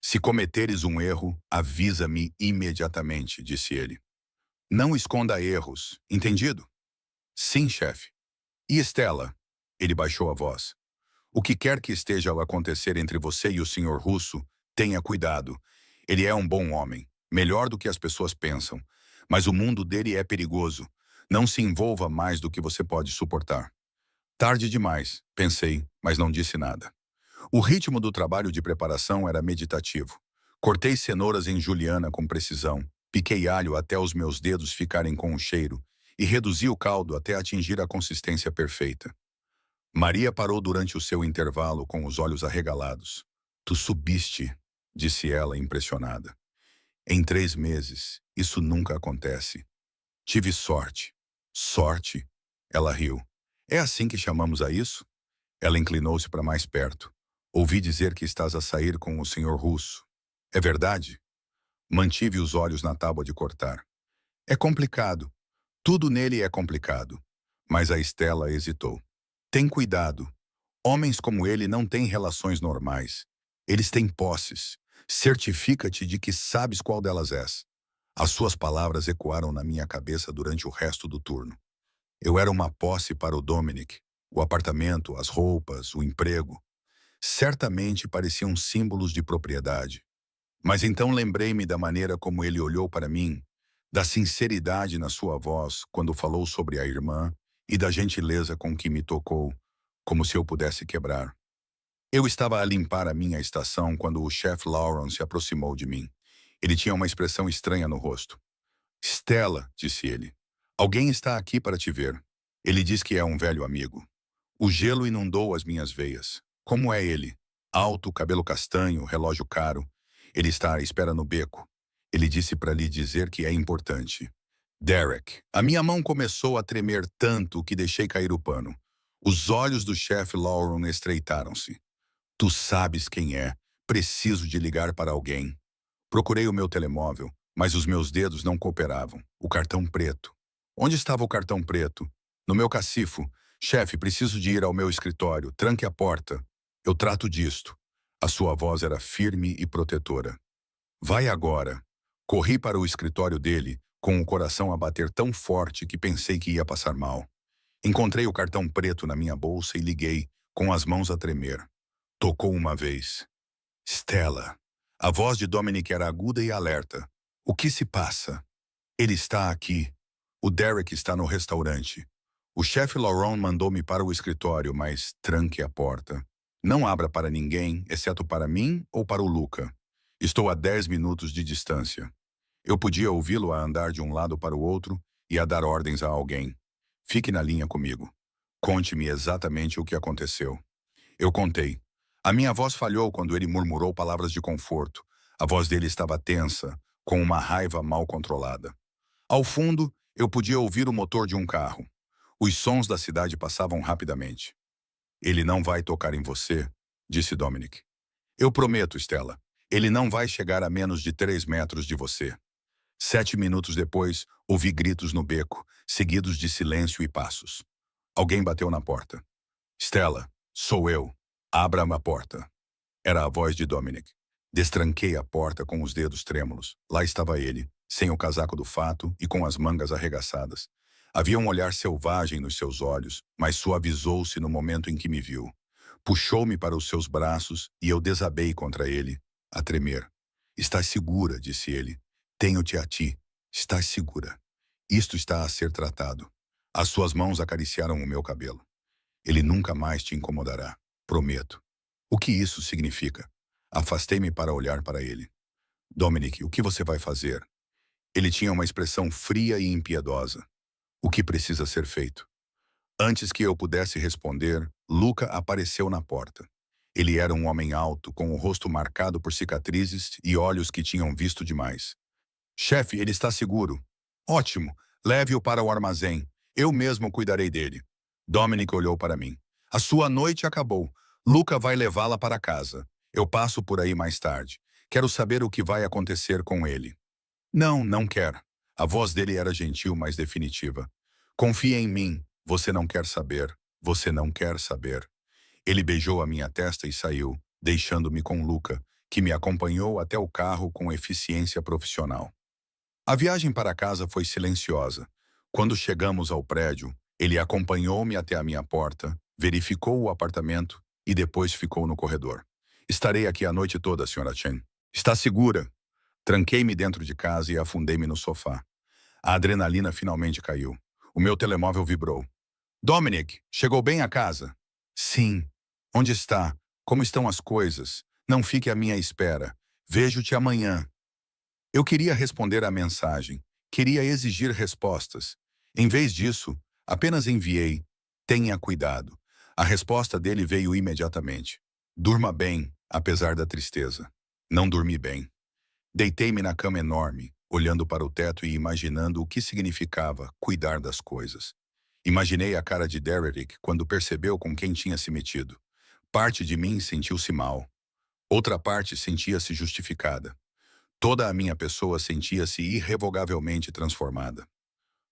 Se cometeres um erro, avisa-me imediatamente, disse ele. Não esconda erros, entendido? Sim, chefe. E Stella? Ele baixou a voz. O que quer que esteja a acontecer entre você e o Sr. Russo, tenha cuidado. Ele é um bom homem, melhor do que as pessoas pensam. Mas o mundo dele é perigoso. Não se envolva mais do que você pode suportar. Tarde demais, pensei, mas não disse nada. O ritmo do trabalho de preparação era meditativo. Cortei cenouras em juliana com precisão, piquei alho até os meus dedos ficarem com o cheiro e reduzi o caldo até atingir a consistência perfeita. Maria parou durante o seu intervalo com os olhos arregalados. Tu subiste, disse ela impressionada. Em 3 meses, isso nunca acontece. Tive sorte. Sorte? Ela riu. É assim que chamamos a isso? Ela inclinou-se para mais perto. Ouvi dizer que estás a sair com o senhor Russo. É verdade? Mantive os olhos na tábua de cortar. É complicado. Tudo nele é complicado. Mas a Estela hesitou. Tem cuidado. Homens como ele não têm relações normais. Eles têm posses. Certifica-te de que sabes qual delas és. As suas palavras ecoaram na minha cabeça durante o resto do turno. Eu era uma posse para o Dominic. O apartamento, as roupas, o emprego. Certamente pareciam símbolos de propriedade. Mas então lembrei-me da maneira como ele olhou para mim, da sinceridade na sua voz quando falou sobre a irmã e da gentileza com que me tocou, como se eu pudesse quebrar. Eu estava a limpar a minha estação quando o chefe Lawrence se aproximou de mim. Ele tinha uma expressão estranha no rosto. Stella, disse ele, alguém está aqui para te ver. Ele diz que é um velho amigo. O gelo inundou as minhas veias. Como é ele? Alto, cabelo castanho, relógio caro. Ele está à espera no beco. Ele disse para lhe dizer que é importante. Derek. A minha mão começou a tremer tanto que deixei cair o pano. Os olhos do chefe Lauren estreitaram-se. Tu sabes quem é. Preciso de ligar para alguém. Procurei o meu telemóvel, mas os meus dedos não cooperavam. O cartão preto. Onde estava o cartão preto? No meu cacifo. Chefe, preciso de ir ao meu escritório. Tranque a porta. Eu trato disto. A sua voz era firme e protetora. Vai agora. Corri para o escritório dele, com o coração a bater tão forte que pensei que ia passar mal. Encontrei o cartão preto na minha bolsa e liguei, com as mãos a tremer. Tocou uma vez. Stella. A voz de Dominic era aguda e alerta. O que se passa? Ele está aqui. O Derek está no restaurante. O chefe Lauron mandou-me para o escritório, mas tranque a porta. Não abra para ninguém, exceto para mim ou para o Luca. Estou a 10 minutos de distância. Eu podia ouvi-lo a andar de um lado para o outro e a dar ordens a alguém. Fique na linha comigo. Conte-me exatamente o que aconteceu. Eu contei. A minha voz falhou quando ele murmurou palavras de conforto. A voz dele estava tensa, com uma raiva mal controlada. Ao fundo, eu podia ouvir o motor de um carro. Os sons da cidade passavam rapidamente. Ele não vai tocar em você, disse Dominic. Eu prometo, Stella. Ele não vai chegar a menos de 3 metros de você. 7 minutos depois, ouvi gritos no beco, seguidos de silêncio e passos. Alguém bateu na porta. Stella, sou eu. Abra a porta. Era a voz de Dominic. Destranquei a porta com os dedos trêmulos. Lá estava ele, sem o casaco do fato e com as mangas arregaçadas. Havia um olhar selvagem nos seus olhos, mas suavizou-se no momento em que me viu. Puxou-me para os seus braços e eu desabei contra ele, a tremer. Estás segura, disse ele. Tenho-te a ti. Estás segura. Isto está a ser tratado. As suas mãos acariciaram o meu cabelo. Ele nunca mais te incomodará. Prometo. O que isso significa? Afastei-me para olhar para ele. Dominic, o que você vai fazer? Ele tinha uma expressão fria e impiedosa. O que precisa ser feito? Antes que eu pudesse responder, Luca apareceu na porta. Ele era um homem alto, com o rosto marcado por cicatrizes e olhos que tinham visto demais. Chefe, ele está seguro. Ótimo. Leve-o para o armazém. Eu mesmo cuidarei dele. Dominic olhou para mim. A sua noite acabou. Luca vai levá-la para casa. Eu passo por aí mais tarde. Quero saber o que vai acontecer com ele. Não, não quer. A voz dele era gentil, mas definitiva. Confia em mim. Você não quer saber. Você não quer saber. Ele beijou a minha testa e saiu, deixando-me com Luca, que me acompanhou até o carro com eficiência profissional. A viagem para casa foi silenciosa. Quando chegamos ao prédio, ele acompanhou-me até a minha porta, verificou o apartamento e depois ficou no corredor. Estarei aqui a noite toda, Sra. Chen. Está segura? Tranquei-me dentro de casa e afundei-me no sofá. A adrenalina finalmente caiu. O meu telemóvel vibrou. Dominic, chegou bem a casa? Sim. Onde está? Como estão as coisas? Não fique à minha espera. Vejo-te amanhã. Eu queria responder à mensagem. Queria exigir respostas. Em vez disso, apenas enviei: tenha cuidado. A resposta dele veio imediatamente. Durma bem, apesar da tristeza. Não dormi bem. Deitei-me na cama enorme, olhando para o teto e imaginando o que significava cuidar das coisas. Imaginei a cara de Derek quando percebeu com quem tinha se metido. Parte de mim sentiu-se mal. Outra parte sentia-se justificada. Toda a minha pessoa sentia-se irrevogavelmente transformada.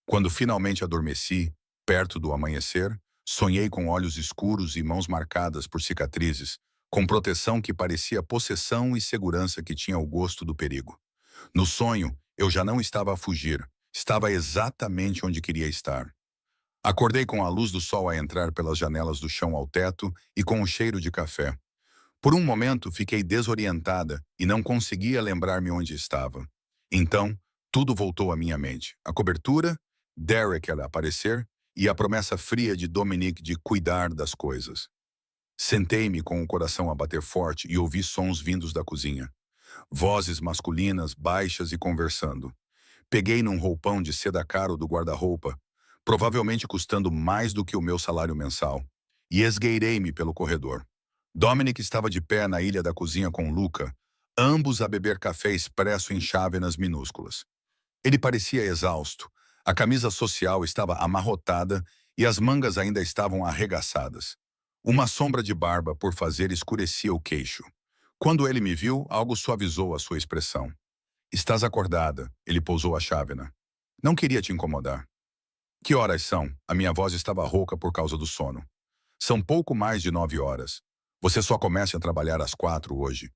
Quando finalmente adormeci, perto do amanhecer, sonhei com olhos escuros e mãos marcadas por cicatrizes, com proteção que parecia possessão e segurança que tinha o gosto do perigo. No sonho, eu já não estava a fugir, estava exatamente onde queria estar. Acordei com a luz do sol a entrar pelas janelas do chão ao teto e com o cheiro de café. Por um momento, fiquei desorientada e não conseguia lembrar-me onde estava. Então, tudo voltou à minha mente. A cobertura, Derek a aparecer e a promessa fria de Dominic de cuidar das coisas. Sentei-me com o coração a bater forte e ouvi sons vindos da cozinha. Vozes masculinas, baixas e conversando. Peguei num roupão de seda caro do guarda-roupa, provavelmente custando mais do que o meu salário mensal, e esgueirei-me pelo corredor. Dominic estava de pé na ilha da cozinha com Luca, ambos a beber café expresso em chávenas minúsculas. Ele parecia exausto, a camisa social estava amarrotada e as mangas ainda estavam arregaçadas. Uma sombra de barba por fazer escurecia o queixo. Quando ele me viu, algo suavizou a sua expressão. Estás acordada, ele pousou a chávena. Não queria te incomodar. Que horas são? A minha voz estava rouca por causa do sono. São pouco mais de 9 horas. Você só começa a trabalhar às 4 hoje.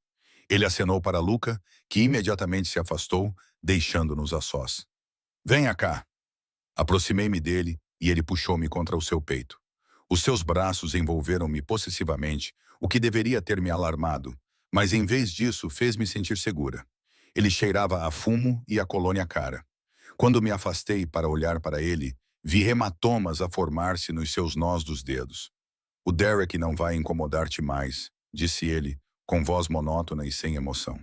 Ele acenou para Luca, que imediatamente se afastou, deixando-nos a sós. Venha cá. Aproximei-me dele e ele puxou-me contra o seu peito. Os seus braços envolveram-me possessivamente, o que deveria ter me alarmado, mas em vez disso fez-me sentir segura. Ele cheirava a fumo e a colônia cara. Quando me afastei para olhar para ele, vi hematomas a formar-se nos seus nós dos dedos. O Derek não vai incomodar-te mais, disse ele, com voz monótona e sem emoção.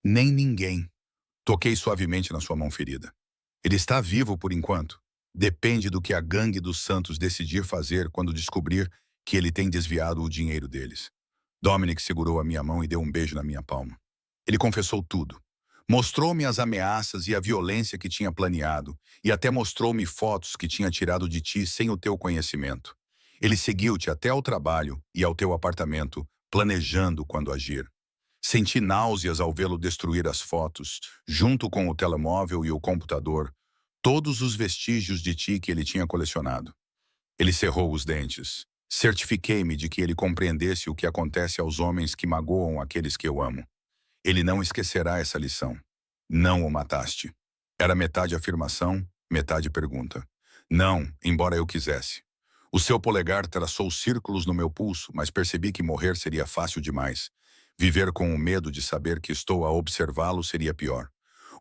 Nem ninguém. Toquei suavemente na sua mão ferida. Ele está vivo por enquanto. Depende do que a gangue dos Santos decidir fazer quando descobrir que ele tem desviado o dinheiro deles. Dominic segurou a minha mão e deu um beijo na minha palma. Ele confessou tudo. Mostrou-me as ameaças e a violência que tinha planeado, e até mostrou-me fotos que tinha tirado de ti sem o teu conhecimento. Ele seguiu-te até ao trabalho e ao teu apartamento, planejando quando agir. Senti náuseas ao vê-lo destruir as fotos, junto com o telemóvel e o computador, todos os vestígios de ti que ele tinha colecionado. Ele cerrou os dentes. Certifiquei-me de que ele compreendesse o que acontece aos homens que magoam aqueles que eu amo. Ele não esquecerá essa lição. Não o mataste. Era metade afirmação, metade pergunta. Não, embora eu quisesse. O seu polegar traçou círculos no meu pulso, mas percebi que morrer seria fácil demais. Viver com o medo de saber que estou a observá-lo seria pior.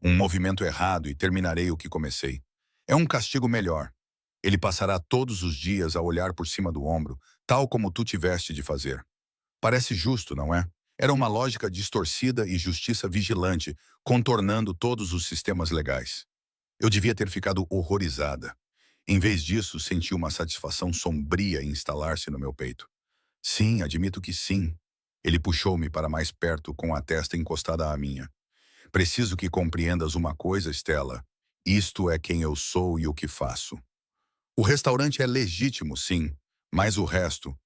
Um movimento errado e terminarei o que comecei. É um castigo melhor. Ele passará todos os dias a olhar por cima do ombro, tal como tu tiveste de fazer. Parece justo, não é? Era uma lógica distorcida e justiça vigilante, contornando todos os sistemas legais. Eu devia ter ficado horrorizada. Em vez disso, senti uma satisfação sombria instalar-se no meu peito. Sim, admito que sim. Ele puxou-me para mais perto com a testa encostada à minha. Preciso que compreendas uma coisa, Stella. Isto é quem eu sou e o que faço. O restaurante é legítimo, sim, mas o resto...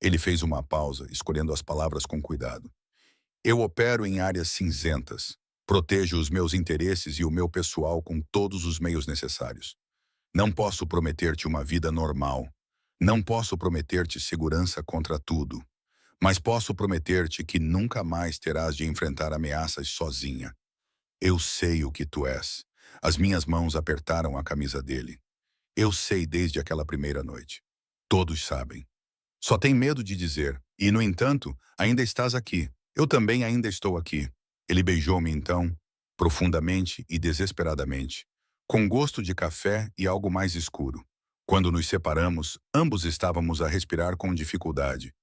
Ele fez uma pausa, escolhendo as palavras com cuidado. Eu opero em áreas cinzentas. Protejo os meus interesses e o meu pessoal com todos os meios necessários. Não posso prometer-te uma vida normal. Não posso prometer-te segurança contra tudo. Mas posso prometer-te que nunca mais terás de enfrentar ameaças sozinha. Eu sei o que tu és. As minhas mãos apertaram a camisa dele. Eu sei desde aquela primeira noite. Todos sabem. Só tem medo de dizer. E, no entanto, ainda estás aqui. Eu também ainda estou aqui. Ele beijou-me então, profundamente e desesperadamente, com gosto de café e algo mais escuro. Quando nos separamos, ambos estávamos a respirar com dificuldade.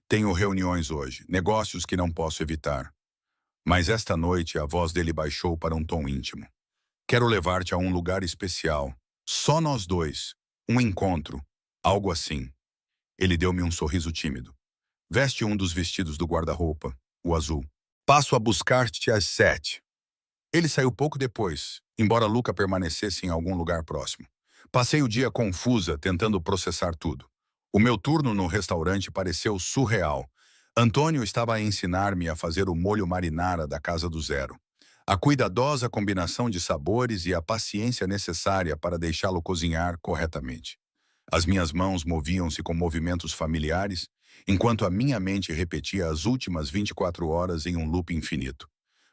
Tenho reuniões hoje, negócios que não posso evitar. Mas esta noite a voz dele baixou para um tom íntimo. Quero levar-te a um lugar especial. Só nós dois. Um encontro. Algo assim. Ele deu-me um sorriso tímido. Veste um dos vestidos do guarda-roupa, o azul. Passo a buscar-te às 7. Ele saiu pouco depois, embora Luca permanecesse em algum lugar próximo. Passei o dia confusa, tentando processar tudo. O meu turno no restaurante pareceu surreal. Antônio estava a ensinar-me a fazer o molho marinara da casa do zero. A cuidadosa combinação de sabores e a paciência necessária para deixá-lo cozinhar corretamente. As minhas mãos moviam-se com movimentos familiares, enquanto a minha mente repetia as últimas 24 horas em um loop infinito.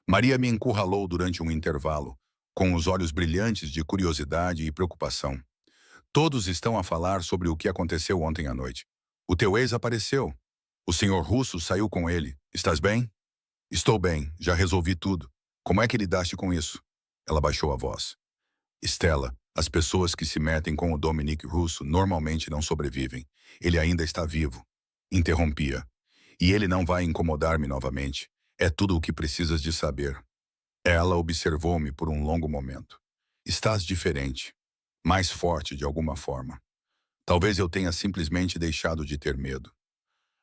Maria me encurralou durante um intervalo, com os olhos brilhantes de curiosidade e preocupação. Todos estão a falar sobre o que aconteceu ontem à noite. O teu ex apareceu. O senhor Russo saiu com ele. Estás bem? Estou bem, já resolvi tudo. Como é que lidaste com isso? Ela baixou a voz. Stella, as pessoas que se metem com o Dominic Russo normalmente não sobrevivem. Ele ainda está vivo. Interrompia. E ele não vai incomodar-me novamente. É tudo o que precisas de saber. Ela observou-me por um longo momento. Estás diferente. Mais forte de alguma forma. Talvez eu tenha simplesmente deixado de ter medo.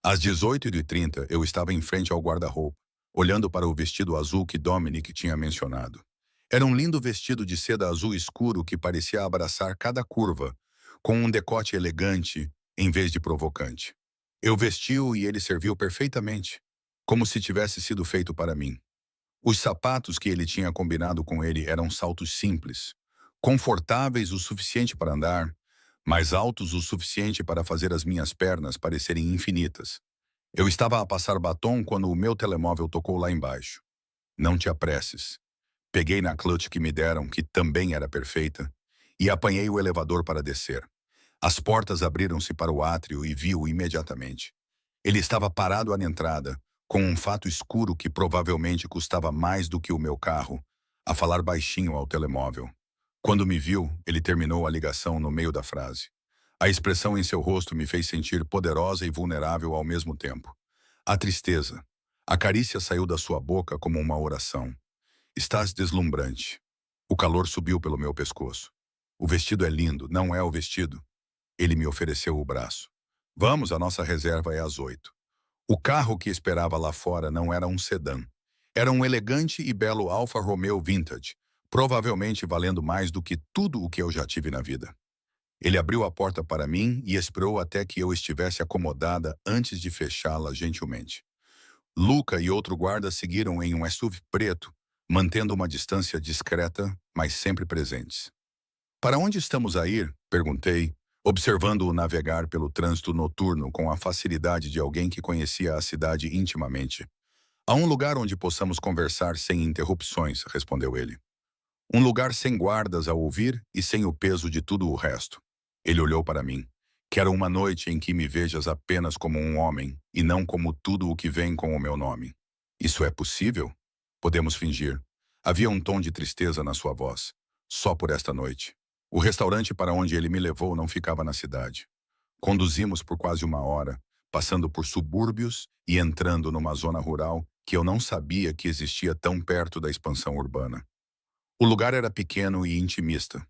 Às 18h30, eu estava em frente ao guarda-roupa, olhando para o vestido azul que Dominic tinha mencionado. Era um lindo vestido de seda azul escuro que parecia abraçar cada curva, com um decote elegante em vez de provocante. Eu vesti-o e ele serviu perfeitamente, como se tivesse sido feito para mim. Os sapatos que ele tinha combinado com ele eram saltos simples, confortáveis o suficiente para andar, mas altos o suficiente para fazer as minhas pernas parecerem infinitas. Eu estava a passar batom quando o meu telemóvel tocou lá embaixo. Não te apresses. Peguei na clutch que me deram, que também era perfeita, e apanhei o elevador para descer. As portas abriram-se para o átrio e vi-o imediatamente. Ele estava parado na entrada, com um fato escuro que provavelmente custava mais do que o meu carro, a falar baixinho ao telemóvel. Quando me viu, ele terminou a ligação no meio da frase. A expressão em seu rosto me fez sentir poderosa e vulnerável ao mesmo tempo. A tristeza. A carícia saiu da sua boca como uma oração. Estás deslumbrante. O calor subiu pelo meu pescoço. O vestido é lindo, não é o vestido? Ele me ofereceu o braço. Vamos, a nossa reserva é às 8. O carro que esperava lá fora não era um sedã. Era um elegante e belo Alfa Romeo Vintage, provavelmente valendo mais do que tudo o que eu já tive na vida. Ele abriu a porta para mim e esperou até que eu estivesse acomodada antes de fechá-la gentilmente. Luca e outro guarda seguiram em um SUV preto, mantendo uma distância discreta, mas sempre presentes. Para onde estamos a ir? Perguntei, observando-o navegar pelo trânsito noturno com a facilidade de alguém que conhecia a cidade intimamente. A um lugar onde possamos conversar sem interrupções, respondeu ele. Um lugar sem guardas a ouvir e sem o peso de tudo o resto. Ele olhou para mim. Quero uma noite em que me vejas apenas como um homem e não como tudo o que vem com o meu nome. Isso é possível? Podemos fingir. Havia um tom de tristeza na sua voz. Só por esta noite. O restaurante para onde ele me levou não ficava na cidade. Conduzimos por quase uma hora, passando por subúrbios e entrando numa zona rural que eu não sabia que existia tão perto da expansão urbana. O lugar era pequeno e intimista.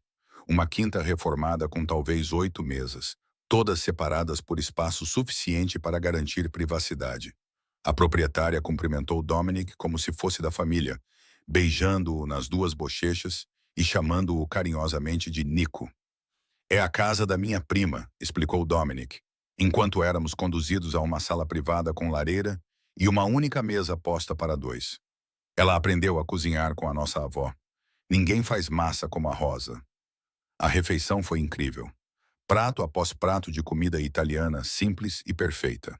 Uma quinta reformada com talvez 8 mesas, todas separadas por espaço suficiente para garantir privacidade. A proprietária cumprimentou Dominic como se fosse da família, beijando-o nas 2 bochechas e chamando-o carinhosamente de Nico. É a casa da minha prima, explicou Dominic, enquanto éramos conduzidos a uma sala privada com lareira e uma única mesa posta para 2. Ela aprendeu a cozinhar com a nossa avó. Ninguém faz massa como a Rosa. A refeição foi incrível. Prato após prato de comida italiana simples e perfeita.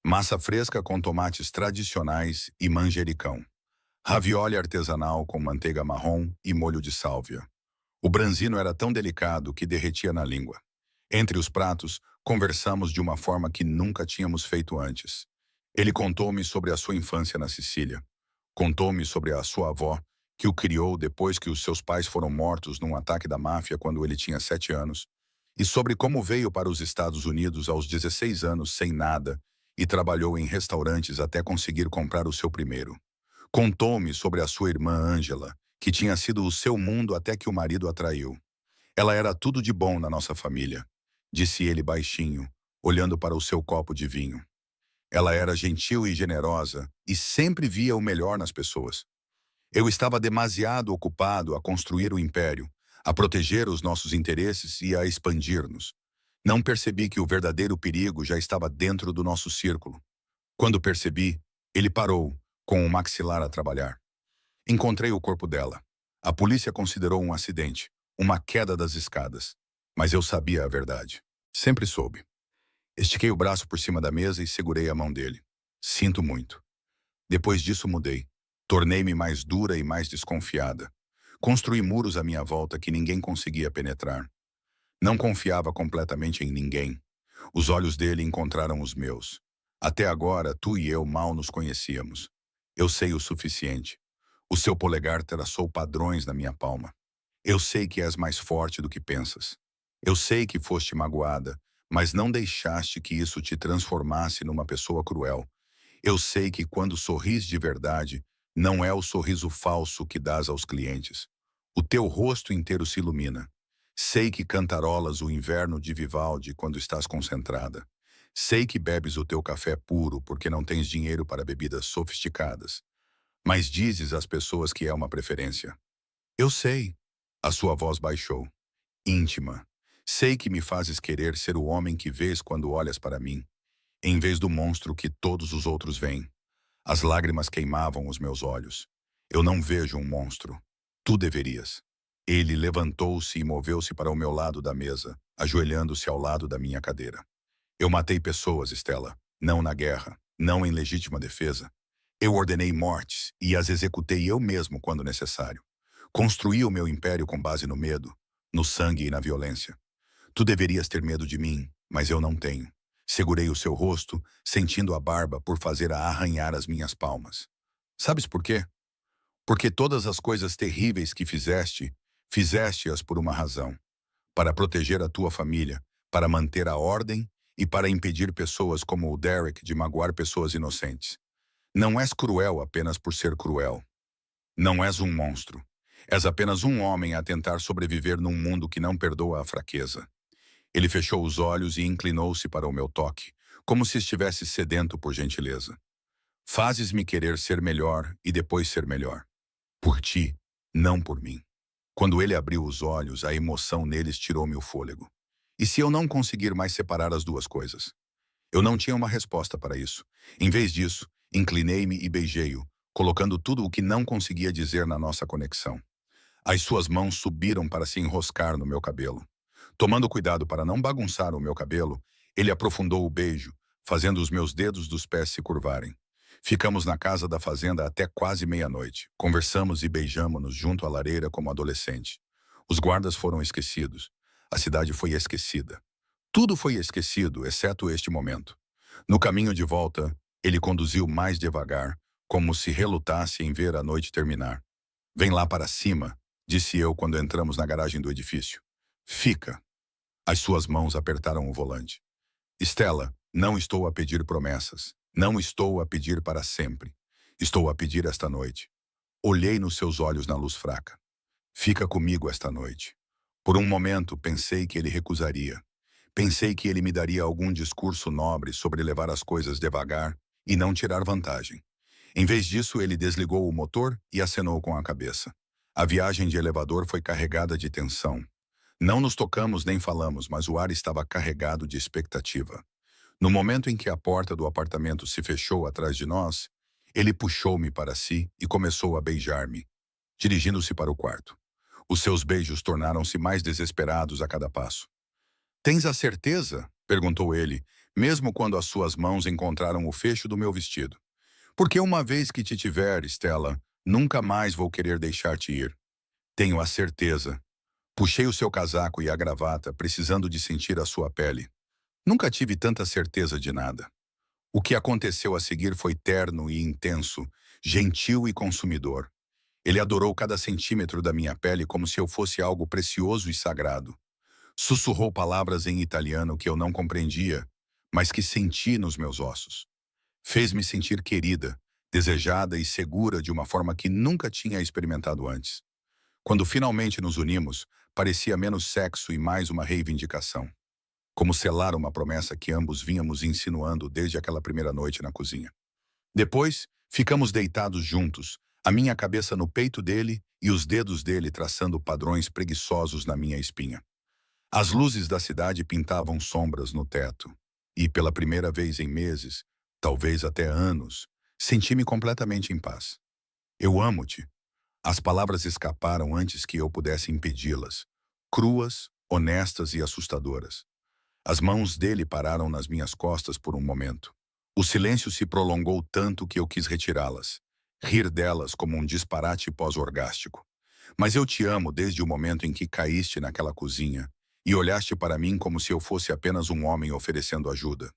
Massa fresca com tomates tradicionais e manjericão. Ravioli artesanal com manteiga marrom e molho de sálvia. O branzino era tão delicado que derretia na língua. Entre os pratos, conversamos de uma forma que nunca tínhamos feito antes. Ele contou-me sobre a sua infância na Sicília. Contou-me sobre a sua avó, que o criou depois que os seus pais foram mortos num ataque da máfia quando ele tinha 7 anos, e sobre como veio para os Estados Unidos aos 16 anos sem nada e trabalhou em restaurantes até conseguir comprar o seu primeiro. Contou-me sobre a sua irmã Angela, que tinha sido o seu mundo até que o marido a traiu. Ela era tudo de bom na nossa família, disse ele baixinho, olhando para o seu copo de vinho. Ela era gentil e generosa e sempre via o melhor nas pessoas. Eu estava demasiado ocupado a construir o império, a proteger os nossos interesses e a expandir-nos. Não percebi que o verdadeiro perigo já estava dentro do nosso círculo. Quando percebi, ele parou, com o maxilar a trabalhar. Encontrei o corpo dela. A polícia considerou um acidente, uma queda das escadas. Mas eu sabia a verdade. Sempre soube. Estiquei o braço por cima da mesa e segurei a mão dele. Sinto muito. Depois disso mudei. Tornei-me mais dura e mais desconfiada. Construí muros à minha volta que ninguém conseguia penetrar. Não confiava completamente em ninguém. Os olhos dele encontraram os meus. Até agora, tu e eu mal nos conhecíamos. Eu sei o suficiente. O seu polegar traçou padrões na minha palma. Eu sei que és mais forte do que pensas. Eu sei que foste magoada, mas não deixaste que isso te transformasse numa pessoa cruel. Eu sei que quando sorris de verdade, não é o sorriso falso que dás aos clientes. O teu rosto inteiro se ilumina. Sei que cantarolas o inverno de Vivaldi quando estás concentrada. Sei que bebes o teu café puro porque não tens dinheiro para bebidas sofisticadas. Mas dizes às pessoas que é uma preferência. Eu sei. A sua voz baixou. Íntima. Sei que me fazes querer ser o homem que vês quando olhas para mim, em vez do monstro que todos os outros veem. As lágrimas queimavam os meus olhos. Eu não vejo um monstro. Tu deverias. Ele levantou-se e moveu-se para o meu lado da mesa, ajoelhando-se ao lado da minha cadeira. Eu matei pessoas, Stella. Não na guerra, não em legítima defesa. Eu ordenei mortes e as executei eu mesmo quando necessário. Construí o meu império com base no medo, no sangue e na violência. Tu deverias ter medo de mim, mas eu não tenho. Segurei o seu rosto, sentindo a barba por fazer a arranhar as minhas palmas. Sabes por quê? Porque todas as coisas terríveis que fizeste, fizeste-as por uma razão. Para proteger a tua família, para manter a ordem e para impedir pessoas como o Derek de magoar pessoas inocentes. Não és cruel apenas por ser cruel. Não és um monstro. És apenas um homem a tentar sobreviver num mundo que não perdoa a fraqueza. Ele fechou os olhos e inclinou-se para o meu toque, como se estivesse sedento por gentileza. Fazes-me querer ser melhor e depois ser melhor. Por ti, não por mim. Quando ele abriu os olhos, a emoção neles tirou-me o fôlego. E se eu não conseguir mais separar as duas coisas? Eu não tinha uma resposta para isso. Em vez disso, inclinei-me e beijei-o, colocando tudo o que não conseguia dizer na nossa conexão. As suas mãos subiram para se enroscar no meu cabelo. Tomando cuidado para não bagunçar o meu cabelo, ele aprofundou o beijo, fazendo os meus dedos dos pés se curvarem. Ficamos na casa da fazenda até quase meia-noite. Conversamos e beijamo-nos junto à lareira como adolescente. Os guardas foram esquecidos. A cidade foi esquecida. Tudo foi esquecido, exceto este momento. No caminho de volta, ele conduziu mais devagar, como se relutasse em ver a noite terminar. Vem lá para cima, disse eu quando entramos na garagem do edifício. Fica. As suas mãos apertaram o volante. Stella, não estou a pedir promessas. Não estou a pedir para sempre. Estou a pedir esta noite. Olhei nos seus olhos na luz fraca. Fica comigo esta noite. Por um momento, pensei que ele recusaria. Pensei que ele me daria algum discurso nobre sobre levar as coisas devagar e não tirar vantagem. Em vez disso, ele desligou o motor e acenou com a cabeça. A viagem de elevador foi carregada de tensão. Não nos tocamos nem falamos, mas o ar estava carregado de expectativa. No momento em que a porta do apartamento se fechou atrás de nós, ele puxou-me para si e começou a beijar-me, dirigindo-se para o quarto. Os seus beijos tornaram-se mais desesperados a cada passo. Tens a certeza? Perguntou ele, mesmo quando as suas mãos encontraram o fecho do meu vestido. Porque uma vez que te tiver, Stella, nunca mais vou querer deixar-te ir. Tenho a certeza. Puxei o seu casaco e a gravata, precisando de sentir a sua pele. Nunca tive tanta certeza de nada. O que aconteceu a seguir foi terno e intenso, gentil e consumidor. Ele adorou cada centímetro da minha pele como se eu fosse algo precioso e sagrado. Sussurrou palavras em italiano que eu não compreendia, mas que senti nos meus ossos. Fez-me sentir querida, desejada e segura de uma forma que nunca tinha experimentado antes. Quando finalmente nos unimos, parecia menos sexo e mais uma reivindicação. Como selar uma promessa que ambos vínhamos insinuando desde aquela primeira noite na cozinha. Depois, ficamos deitados juntos, a minha cabeça no peito dele e os dedos dele traçando padrões preguiçosos na minha espinha. As luzes da cidade pintavam sombras no teto, e pela primeira vez em meses, talvez até anos, senti-me completamente em paz. Eu amo-te. As palavras escaparam antes que eu pudesse impedi-las, cruas, honestas e assustadoras. As mãos dele pararam nas minhas costas por um momento. O silêncio se prolongou tanto que eu quis retirá-las, rir delas como um disparate pós-orgástico. Mas eu te amo desde o momento em que caíste naquela cozinha e olhaste para mim como se eu fosse apenas um homem oferecendo ajuda.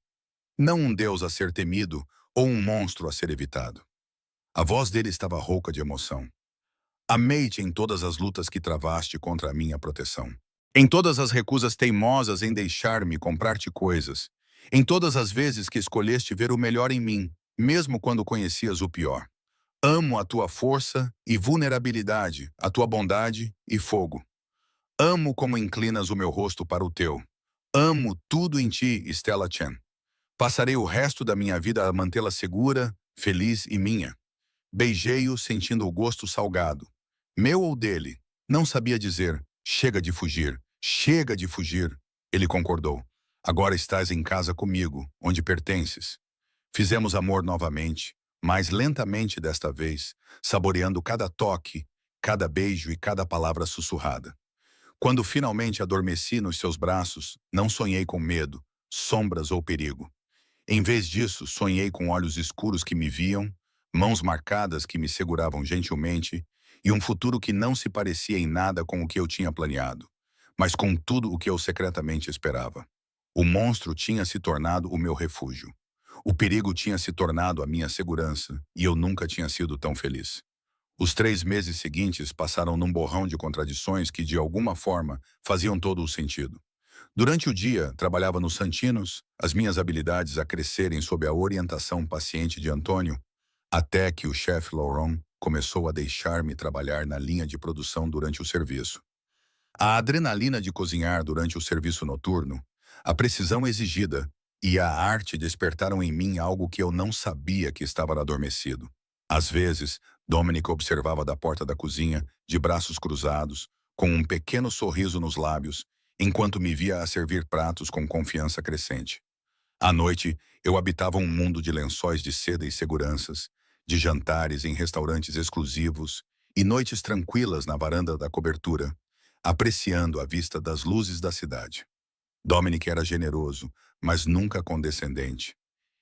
Não um deus a ser temido ou um monstro a ser evitado. A voz dele estava rouca de emoção. Amei-te em todas as lutas que travaste contra a minha proteção. Em todas as recusas teimosas em deixar-me comprar-te coisas. Em todas as vezes que escolheste ver o melhor em mim, mesmo quando conhecias o pior. Amo a tua força e vulnerabilidade, a tua bondade e fogo. Amo como inclinas o meu rosto para o teu. Amo tudo em ti, Stella Chen. Passarei o resto da minha vida a mantê-la segura, feliz e minha. Beijei-o sentindo o gosto salgado. Meu ou dele? Não sabia dizer. Chega de fugir. Chega de fugir. Ele concordou. Agora estás em casa comigo, onde pertences. Fizemos amor novamente, mais lentamente desta vez, saboreando cada toque, cada beijo e cada palavra sussurrada. Quando finalmente adormeci nos seus braços, não sonhei com medo, sombras ou perigo. Em vez disso, sonhei com olhos escuros que me viam, mãos marcadas que me seguravam gentilmente e um futuro que não se parecia em nada com o que eu tinha planeado, mas com tudo o que eu secretamente esperava. O monstro tinha se tornado o meu refúgio. O perigo tinha se tornado a minha segurança e eu nunca tinha sido tão feliz. Os 3 meses seguintes passaram num borrão de contradições que, de alguma forma, faziam todo o sentido. Durante o dia, trabalhava nos Santinos, as minhas habilidades a crescerem sob a orientação paciente de Antônio, até que o chefe Laurent começou a deixar-me trabalhar na linha de produção durante o serviço. A adrenalina de cozinhar durante o serviço noturno, a precisão exigida e a arte despertaram em mim algo que eu não sabia que estava adormecido. Às vezes, Dominic observava da porta da cozinha, de braços cruzados, com um pequeno sorriso nos lábios, enquanto me via a servir pratos com confiança crescente. À noite, eu habitava um mundo de lençóis de seda e seguranças, de jantares em restaurantes exclusivos e noites tranquilas na varanda da cobertura, apreciando a vista das luzes da cidade. Dominic era generoso, mas nunca condescendente.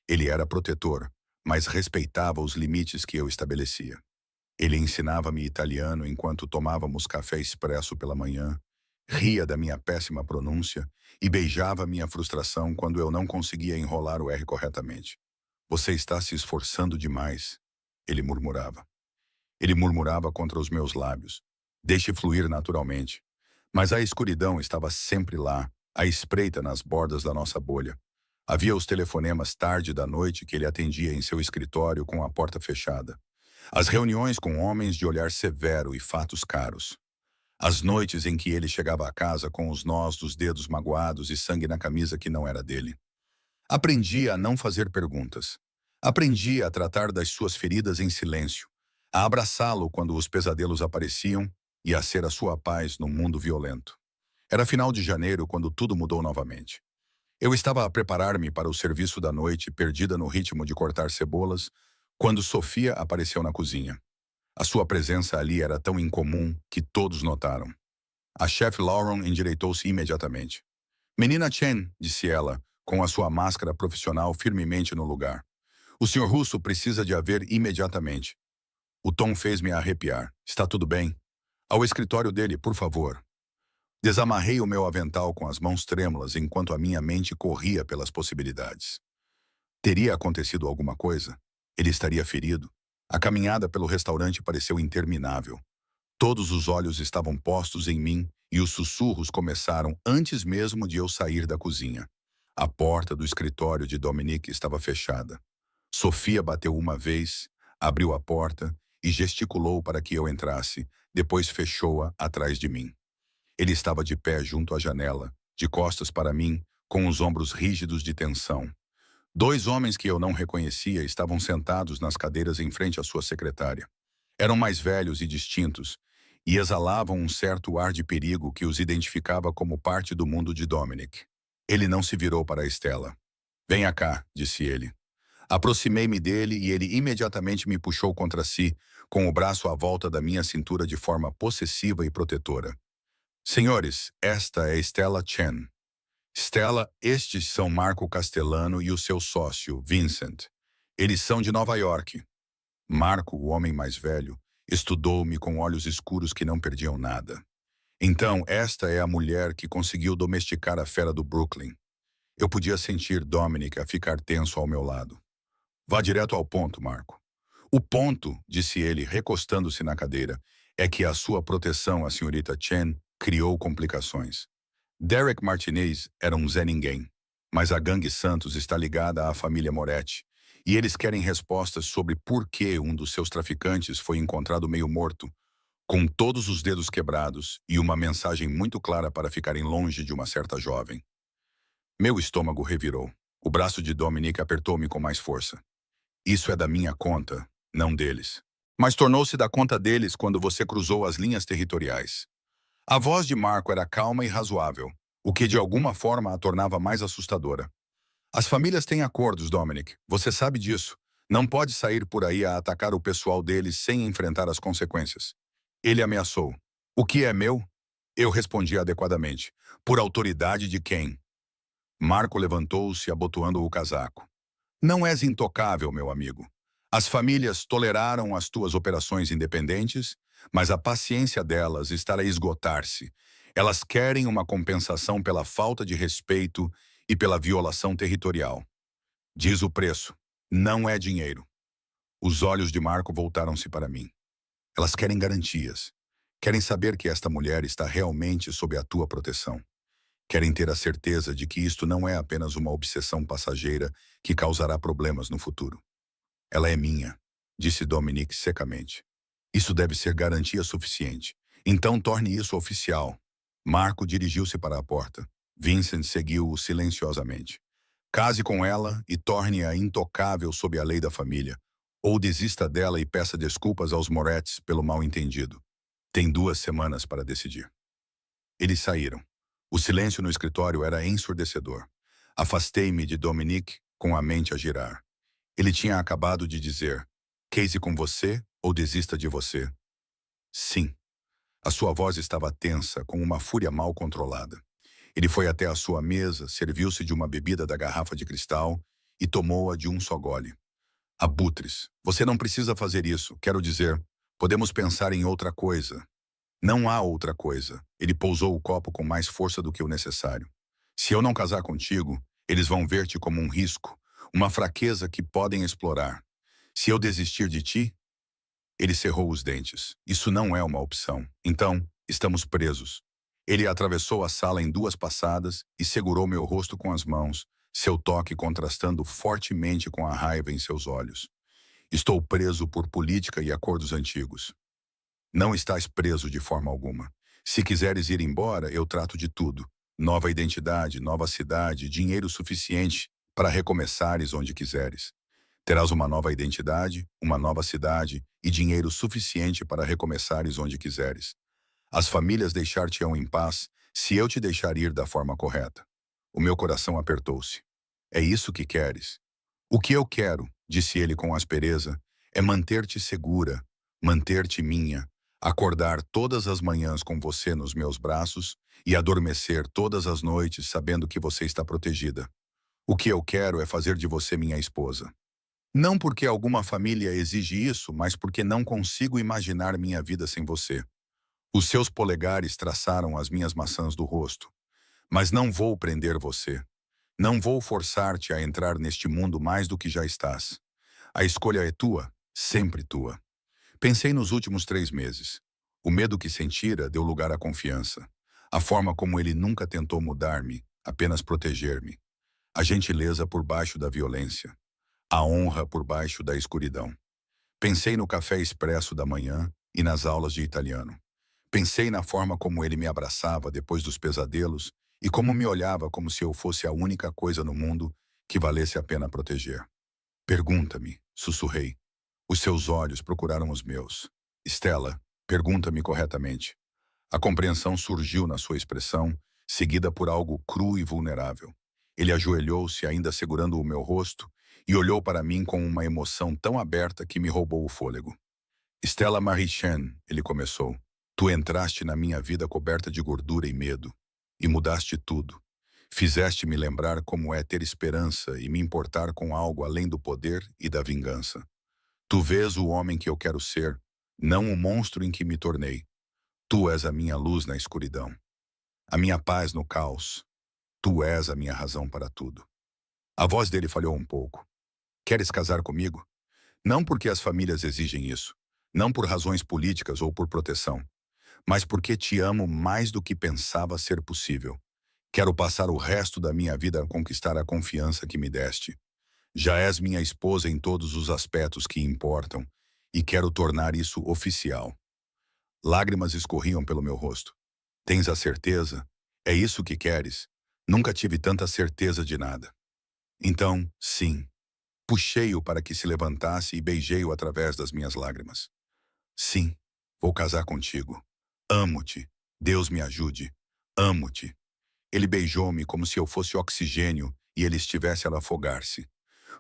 Ele era protetor, mas respeitava os limites que eu estabelecia. Ele ensinava-me italiano enquanto tomávamos café expresso pela manhã, ria da minha péssima pronúncia e beijava minha frustração quando eu não conseguia enrolar o R corretamente. Você está se esforçando demais, ele murmurava. Ele murmurava contra os meus lábios. Deixe fluir naturalmente. Mas a escuridão estava sempre lá, à espreita nas bordas da nossa bolha. Havia os telefonemas tarde da noite que ele atendia em seu escritório com a porta fechada. As reuniões com homens de olhar severo e fatos caros. As noites em que ele chegava a casa com os nós dos dedos magoados e sangue na camisa que não era dele. Aprendi a não fazer perguntas. Aprendi a tratar das suas feridas em silêncio, a abraçá-lo quando os pesadelos apareciam e a ser a sua paz num mundo violento. Era final de janeiro quando tudo mudou novamente. Eu estava a preparar-me para o serviço da noite, perdida no ritmo de cortar cebolas, quando Sofia apareceu na cozinha. A sua presença ali era tão incomum que todos notaram. A chefe Lauren endireitou-se imediatamente. Menina Chen, disse ela, com a sua máscara profissional firmemente no lugar. O senhor Russo precisa de a ver imediatamente. O tom fez-me arrepiar. Está tudo bem? Ao escritório dele, por favor. Desamarrei o meu avental com as mãos trêmulas enquanto a minha mente corria pelas possibilidades. Teria acontecido alguma coisa? Ele estaria ferido? A caminhada pelo restaurante pareceu interminável. Todos os olhos estavam postos em mim e os sussurros começaram antes mesmo de eu sair da cozinha. A porta do escritório de Dominique estava fechada. Sofia bateu uma vez, abriu a porta e gesticulou para que eu entrasse, depois fechou-a atrás de mim. Ele estava de pé junto à janela, de costas para mim, com os ombros rígidos de tensão. Dois homens que eu não reconhecia estavam sentados nas cadeiras em frente à sua secretária. Eram mais velhos e distintos, e exalavam um certo ar de perigo que os identificava como parte do mundo de Dominic. Ele não se virou para Estela. "Venha cá", disse ele. Aproximei-me dele e ele imediatamente me puxou contra si, com o braço à volta da minha cintura de forma possessiva e protetora. "Senhores, esta é Stella Chen. Stella, estes são Marco Castellano e o seu sócio, Vincent. Eles são de Nova York." Marco, o homem mais velho, estudou-me com olhos escuros que não perdiam nada. "Então, esta é a mulher que conseguiu domesticar a fera do Brooklyn." Eu podia sentir Dominic a ficar tenso ao meu lado. "Vá direto ao ponto, Marco." "O ponto", disse ele, recostando-se na cadeira, "é que a sua proteção à senhorita Chen criou complicações. Derek Martinez era um Zé Ninguém, mas a gangue Santos está ligada à família Moretti, e eles querem respostas sobre por que um dos seus traficantes foi encontrado meio morto, com todos os dedos quebrados e uma mensagem muito clara para ficarem longe de uma certa jovem." Meu estômago revirou. O braço de Dominique apertou-me com mais força. "Isso é da minha conta, não deles." "Mas tornou-se da conta deles quando você cruzou as linhas territoriais." A voz de Marco era calma e razoável, o que de alguma forma a tornava mais assustadora. "As famílias têm acordos, Dominic. Você sabe disso. Não pode sair por aí a atacar o pessoal deles sem enfrentar as consequências." Ele ameaçou. "O que é meu?" Eu respondi adequadamente. "Por autoridade de quem?" Marco levantou-se, abotoando o casaco. "Não és intocável, meu amigo. As famílias toleraram as tuas operações independentes, mas a paciência delas estará a esgotar-se. Elas querem uma compensação pela falta de respeito e pela violação territorial. Diz o preço. Não é dinheiro." Os olhos de Marco voltaram-se para mim. "Elas querem garantias. Querem saber que esta mulher está realmente sob a tua proteção. Querem ter a certeza de que isto não é apenas uma obsessão passageira que causará problemas no futuro." "Ela é minha", disse Dominique secamente. "Isso deve ser garantia suficiente. Então torne isso oficial." Marco dirigiu-se para a porta. Vincent seguiu-o silenciosamente. "Case com ela e torne-a intocável sob a lei da família. Ou desista dela e peça desculpas aos Moretts pelo mal-entendido. Tem 2 semanas para decidir." Eles saíram. O silêncio no escritório era ensurdecedor. Afastei-me de Dominique com a mente a girar. Ele tinha acabado de dizer: "Case com você ou desista de você." Sim. A sua voz estava tensa, com uma fúria mal controlada. Ele foi até a sua mesa, serviu-se de uma bebida da garrafa de cristal e tomou-a de um só gole. "Abutres, você não precisa fazer isso. Quero dizer, podemos pensar em outra coisa." "Não há outra coisa." Ele pousou o copo com mais força do que o necessário. "Se eu não casar contigo, eles vão ver-te como um risco, uma fraqueza que podem explorar. Se eu desistir de ti..." Ele cerrou os dentes. "Isso não é uma opção. Então, estamos presos." Ele atravessou a sala em 2 passadas e segurou meu rosto com as mãos, seu toque contrastando fortemente com a raiva em seus olhos. "Estou preso por política e acordos antigos." "Não estás preso de forma alguma. Se quiseres ir embora, eu trato de tudo. Nova identidade, nova cidade, dinheiro suficiente para recomeçares onde quiseres. Terás uma nova identidade, uma nova cidade e dinheiro suficiente para recomeçares onde quiseres. As famílias deixar-te-ão em paz se eu te deixar ir da forma correta." O meu coração apertou-se. "É isso que queres?" "O que eu quero", disse ele com aspereza, "é manter-te segura, manter-te minha, acordar todas as manhãs com você nos meus braços e adormecer todas as noites sabendo que você está protegida. O que eu quero é fazer de você minha esposa. Não porque alguma família exige isso, mas porque não consigo imaginar minha vida sem você." Os seus polegares traçaram as minhas maçãs do rosto. "Mas não vou prender você. Não vou forçar-te a entrar neste mundo mais do que já estás. A escolha é tua, sempre tua." Pensei nos últimos 3 meses. O medo que sentira deu lugar à confiança. A forma como ele nunca tentou mudar-me, apenas proteger-me. A gentileza por baixo da violência. A honra por baixo da escuridão. Pensei no café expresso da manhã e nas aulas de italiano. Pensei na forma como ele me abraçava depois dos pesadelos e como me olhava como se eu fosse a única coisa no mundo que valesse a pena proteger. Pergunta-me, sussurrei. Os seus olhos procuraram os meus. Stella, pergunta-me corretamente. A compreensão surgiu na sua expressão, seguida por algo cru e vulnerável. Ele ajoelhou-se, ainda segurando o meu rosto, e olhou para mim com uma emoção tão aberta que me roubou o fôlego. Stella Marichen, ele começou. Tu entraste na minha vida coberta de gordura e medo, e mudaste tudo. Fizeste-me lembrar como é ter esperança e me importar com algo além do poder e da vingança. Tu vês o homem que eu quero ser, não o monstro em que me tornei. Tu és a minha luz na escuridão, a minha paz no caos. Tu és a minha razão para tudo. A voz dele falhou um pouco. Queres casar comigo? Não porque as famílias exigem isso, não por razões políticas ou por proteção, mas porque te amo mais do que pensava ser possível. Quero passar o resto da minha vida a conquistar a confiança que me deste. Já és minha esposa em todos os aspectos que importam, e quero tornar isso oficial. Lágrimas escorriam pelo meu rosto. Tens a certeza? É isso que queres? Nunca tive tanta certeza de nada. Então, sim. Puxei-o para que se levantasse e beijei-o através das minhas lágrimas. Sim, vou casar contigo. Amo-te. Deus me ajude. Amo-te. Ele beijou-me como se eu fosse oxigênio e ele estivesse a afogar-se.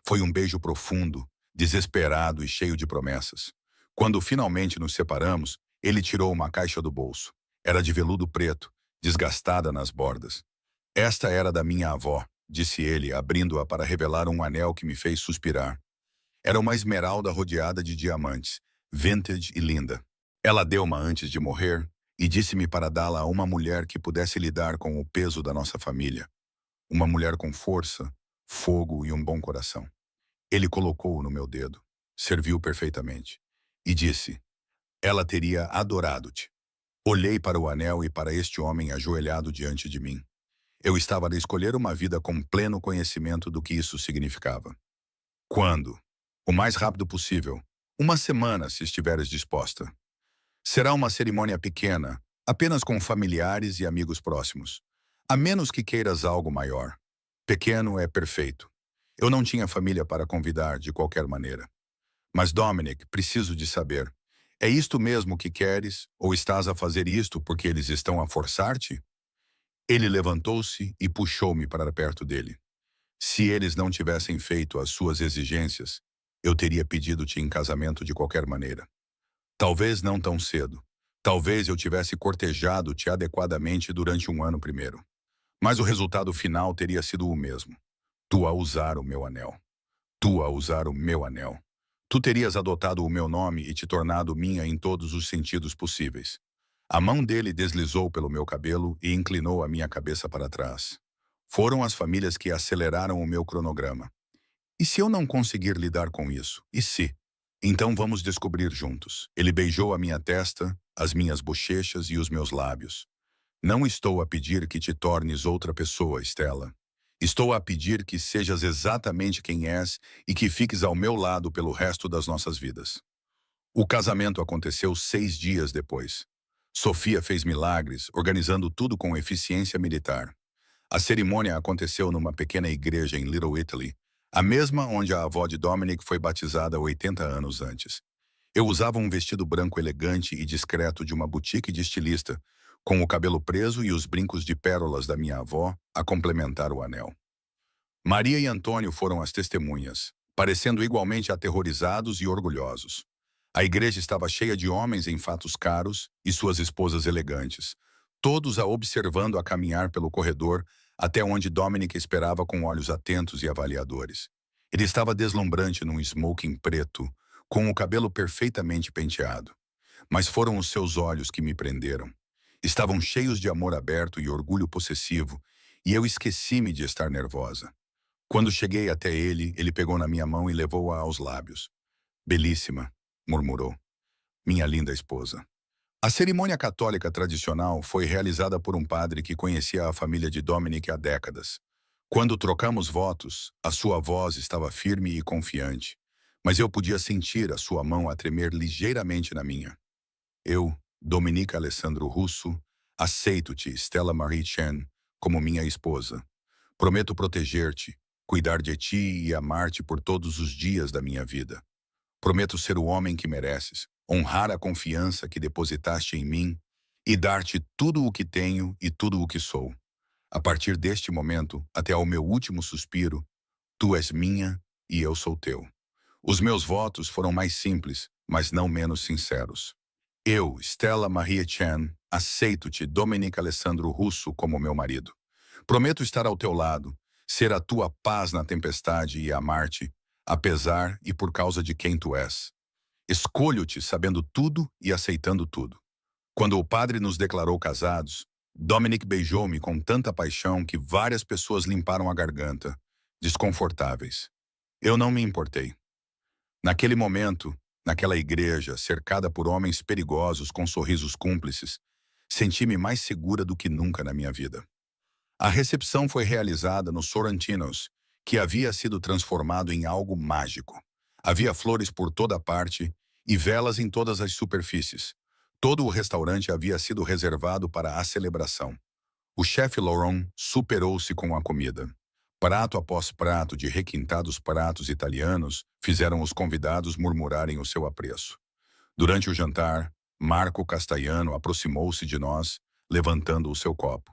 Foi um beijo profundo, desesperado e cheio de promessas. Quando finalmente nos separamos, ele tirou uma caixa do bolso. Era de veludo preto, desgastada nas bordas. Esta era da minha avó, disse ele, abrindo-a para revelar um anel que me fez suspirar. Era uma esmeralda rodeada de diamantes, vintage e linda. Ela deu-ma antes de morrer e disse-me para dá-la a uma mulher que pudesse lidar com o peso da nossa família. Uma mulher com força, fogo e um bom coração. Ele colocou-o no meu dedo, serviu perfeitamente, e disse, ela teria adorado-te. Olhei para o anel e para este homem ajoelhado diante de mim. Eu estava a escolher uma vida com pleno conhecimento do que isso significava. Quando? O mais rápido possível. Uma semana, se estiveres disposta. Será uma cerimônia pequena, apenas com familiares e amigos próximos. A menos que queiras algo maior. Pequeno é perfeito. Eu não tinha família para convidar de qualquer maneira. Mas, Dominic, preciso de saber. É isto mesmo que queres, ou estás a fazer isto porque eles estão a forçar-te? Ele levantou-se e puxou-me para perto dele. Se eles não tivessem feito as suas exigências, eu teria pedido-te em casamento de qualquer maneira. Talvez não tão cedo. Talvez eu tivesse cortejado-te adequadamente durante um ano primeiro. Mas o resultado final teria sido o mesmo. Tu a usar o meu anel. Tu a usar o meu anel. Tu terias adotado o meu nome e te tornado minha em todos os sentidos possíveis. A mão dele deslizou pelo meu cabelo e inclinou a minha cabeça para trás. Foram as famílias que aceleraram o meu cronograma. E se eu não conseguir lidar com isso? E se? Então vamos descobrir juntos. Ele beijou a minha testa, as minhas bochechas e os meus lábios. Não estou a pedir que te tornes outra pessoa, Stella. Estou a pedir que sejas exatamente quem és e que fiques ao meu lado pelo resto das nossas vidas. O casamento aconteceu 6 dias depois. Sofia fez milagres, organizando tudo com eficiência militar. A cerimônia aconteceu numa pequena igreja em Little Italy, a mesma onde a avó de Dominic foi batizada 80 anos antes. Eu usava um vestido branco elegante e discreto de uma boutique de estilista, com o cabelo preso e os brincos de pérolas da minha avó a complementar o anel. Maria e Antônio foram as testemunhas, parecendo igualmente aterrorizados e orgulhosos. A igreja estava cheia de homens em fatos caros e suas esposas elegantes, todos a observando a caminhar pelo corredor até onde Dominic esperava com olhos atentos e avaliadores. Ele estava deslumbrante num smoking preto, com o cabelo perfeitamente penteado. Mas foram os seus olhos que me prenderam. Estavam cheios de amor aberto e orgulho possessivo, e eu esqueci-me de estar nervosa. Quando cheguei até ele, ele pegou na minha mão e levou-a aos lábios. Belíssima, murmurou. Minha linda esposa. A cerimônia católica tradicional foi realizada por um padre que conhecia a família de Dominic há décadas. Quando trocamos votos, a sua voz estava firme e confiante, mas eu podia sentir a sua mão a tremer ligeiramente na minha. Eu, Dominique Alessandro Russo, aceito-te, Stella Marie Chen, como minha esposa. Prometo proteger-te, cuidar de ti e amar-te por todos os dias da minha vida. Prometo ser o homem que mereces, honrar a confiança que depositaste em mim e dar-te tudo o que tenho e tudo o que sou. A partir deste momento, até ao meu último suspiro, tu és minha e eu sou teu. Os meus votos foram mais simples, mas não menos sinceros. Eu, Stella Marie Chen, aceito-te, Dominique Alessandro Russo, como meu marido. Prometo estar ao teu lado, ser a tua paz na tempestade e amar-te, apesar e por causa de quem tu és. Escolho-te sabendo tudo e aceitando tudo. Quando o padre nos declarou casados, Dominic beijou-me com tanta paixão que várias pessoas limparam a garganta, desconfortáveis. Eu não me importei. Naquele momento, naquela igreja, cercada por homens perigosos com sorrisos cúmplices, senti-me mais segura do que nunca na minha vida. A recepção foi realizada no Sorrentinos, que havia sido transformado em algo mágico. Havia flores por toda parte e velas em todas as superfícies. Todo o restaurante havia sido reservado para a celebração. O chefe Laurent superou-se com a comida. Prato após prato de requintados pratos italianos fizeram os convidados murmurarem o seu apreço. Durante o jantar, Marco Castellano aproximou-se de nós, levantando o seu copo.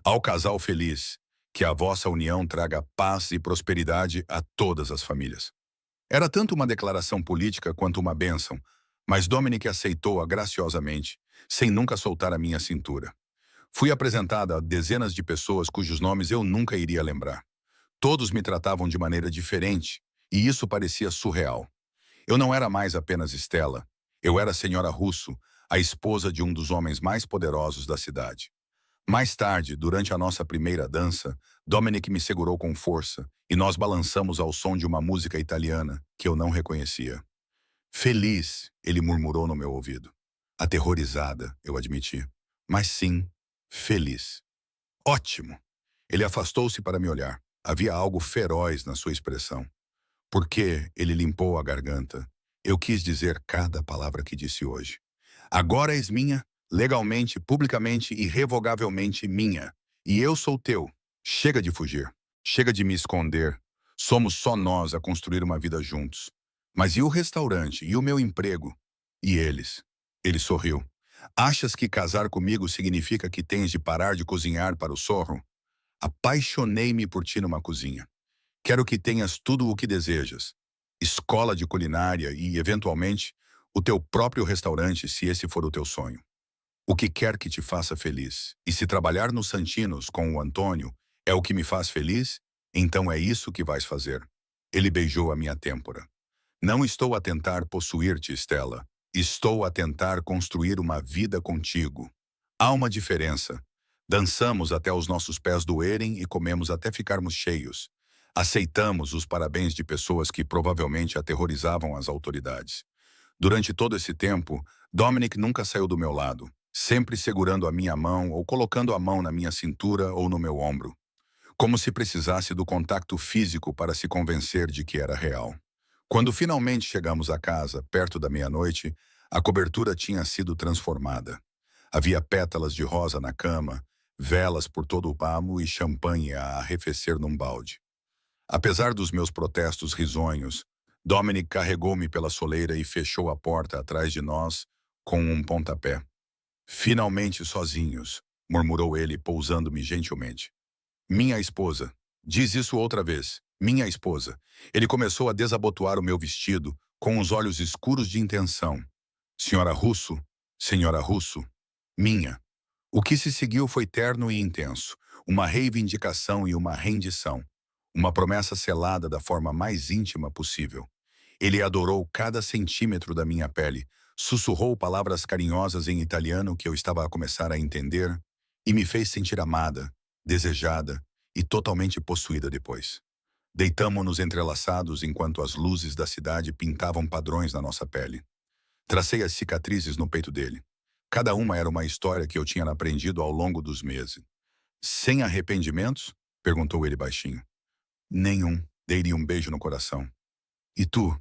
Ao casal feliz, que a vossa união traga paz e prosperidade a todas as famílias. Era tanto uma declaração política quanto uma bênção, mas Dominic aceitou-a graciosamente, sem nunca soltar a minha cintura. Fui apresentada a dezenas de pessoas cujos nomes eu nunca iria lembrar. Todos me tratavam de maneira diferente, e isso parecia surreal. Eu não era mais apenas Stella. Eu era a senhora Russo, a esposa de um dos homens mais poderosos da cidade. Mais tarde, durante a nossa primeira dança, Dominic me segurou com força e nós balançamos ao som de uma música italiana que eu não reconhecia. Feliz, ele murmurou no meu ouvido. Aterrorizada, eu admiti. Mas sim, feliz. Ótimo! Ele afastou-se para me olhar. Havia algo feroz na sua expressão. Porque ele limpou a garganta. Eu quis dizer cada palavra que disse hoje. Agora és minha, legalmente, publicamente e irrevogavelmente minha. E eu sou teu. Chega de fugir. Chega de me esconder. Somos só nós a construir uma vida juntos. Mas e o restaurante? E o meu emprego? E eles? Ele sorriu. Achas que casar comigo significa que tens de parar de cozinhar para o Sorro? Apaixonei-me por ti numa cozinha. Quero que tenhas tudo o que desejas. Escola de culinária e, eventualmente, o teu próprio restaurante, se esse for o teu sonho. O que quer que te faça feliz. E se trabalhar no Santinos com o Antônio é o que me faz feliz, então é isso que vais fazer. Ele beijou a minha têmpora. Não estou a tentar possuir-te, Stella. Estou a tentar construir uma vida contigo. Há uma diferença. Dançamos até os nossos pés doerem e comemos até ficarmos cheios. Aceitamos os parabéns de pessoas que provavelmente aterrorizavam as autoridades. Durante todo esse tempo, Dominic nunca saiu do meu lado, sempre segurando a minha mão ou colocando a mão na minha cintura ou no meu ombro, como se precisasse do contato físico para se convencer de que era real. Quando finalmente chegamos à casa, perto da meia-noite, a cobertura tinha sido transformada. Havia pétalas de rosa na cama, velas por todo o pamo e champanhe a arrefecer num balde. Apesar dos meus protestos risonhos, Dominic carregou-me pela soleira e fechou a porta atrás de nós com um pontapé. Finalmente sozinhos, murmurou ele, pousando-me gentilmente. Minha esposa. Diz isso outra vez. Minha esposa. Ele começou a desabotoar o meu vestido, com os olhos escuros de intenção. Senhora Russo. Senhora Russo. Minha. O que se seguiu foi terno e intenso, uma reivindicação e uma rendição. Uma promessa selada da forma mais íntima possível. Ele adorou cada centímetro da minha pele, sussurrou palavras carinhosas em italiano que eu estava a começar a entender e me fez sentir amada, desejada e totalmente possuída depois. Deitamo-nos entrelaçados enquanto as luzes da cidade pintavam padrões na nossa pele. Tracei as cicatrizes no peito dele. Cada uma era uma história que eu tinha aprendido ao longo dos meses. Sem arrependimentos? Perguntou ele baixinho. Nenhum. Dei-lhe um beijo no coração. E tu?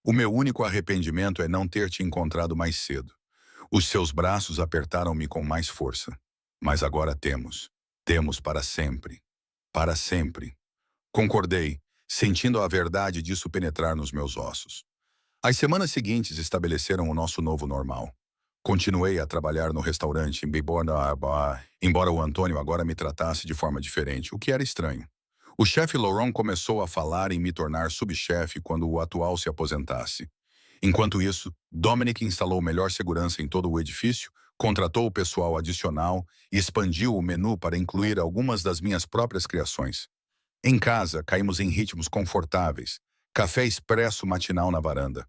O meu único arrependimento é não ter te encontrado mais cedo. Os seus braços apertaram-me com mais força. Mas agora temos. Temos para sempre. Para sempre. Concordei, sentindo a verdade disso penetrar nos meus ossos. As semanas seguintes estabeleceram o nosso novo normal. Continuei a trabalhar no restaurante, embora o Antônio agora me tratasse de forma diferente, o que era estranho. O chefe Laurent começou a falar em me tornar subchefe quando o atual se aposentasse. Enquanto isso, Dominic instalou melhor segurança em todo o edifício, contratou o pessoal adicional e expandiu o menu para incluir algumas das minhas próprias criações. Em casa, caímos em ritmos confortáveis, café expresso matinal na varanda.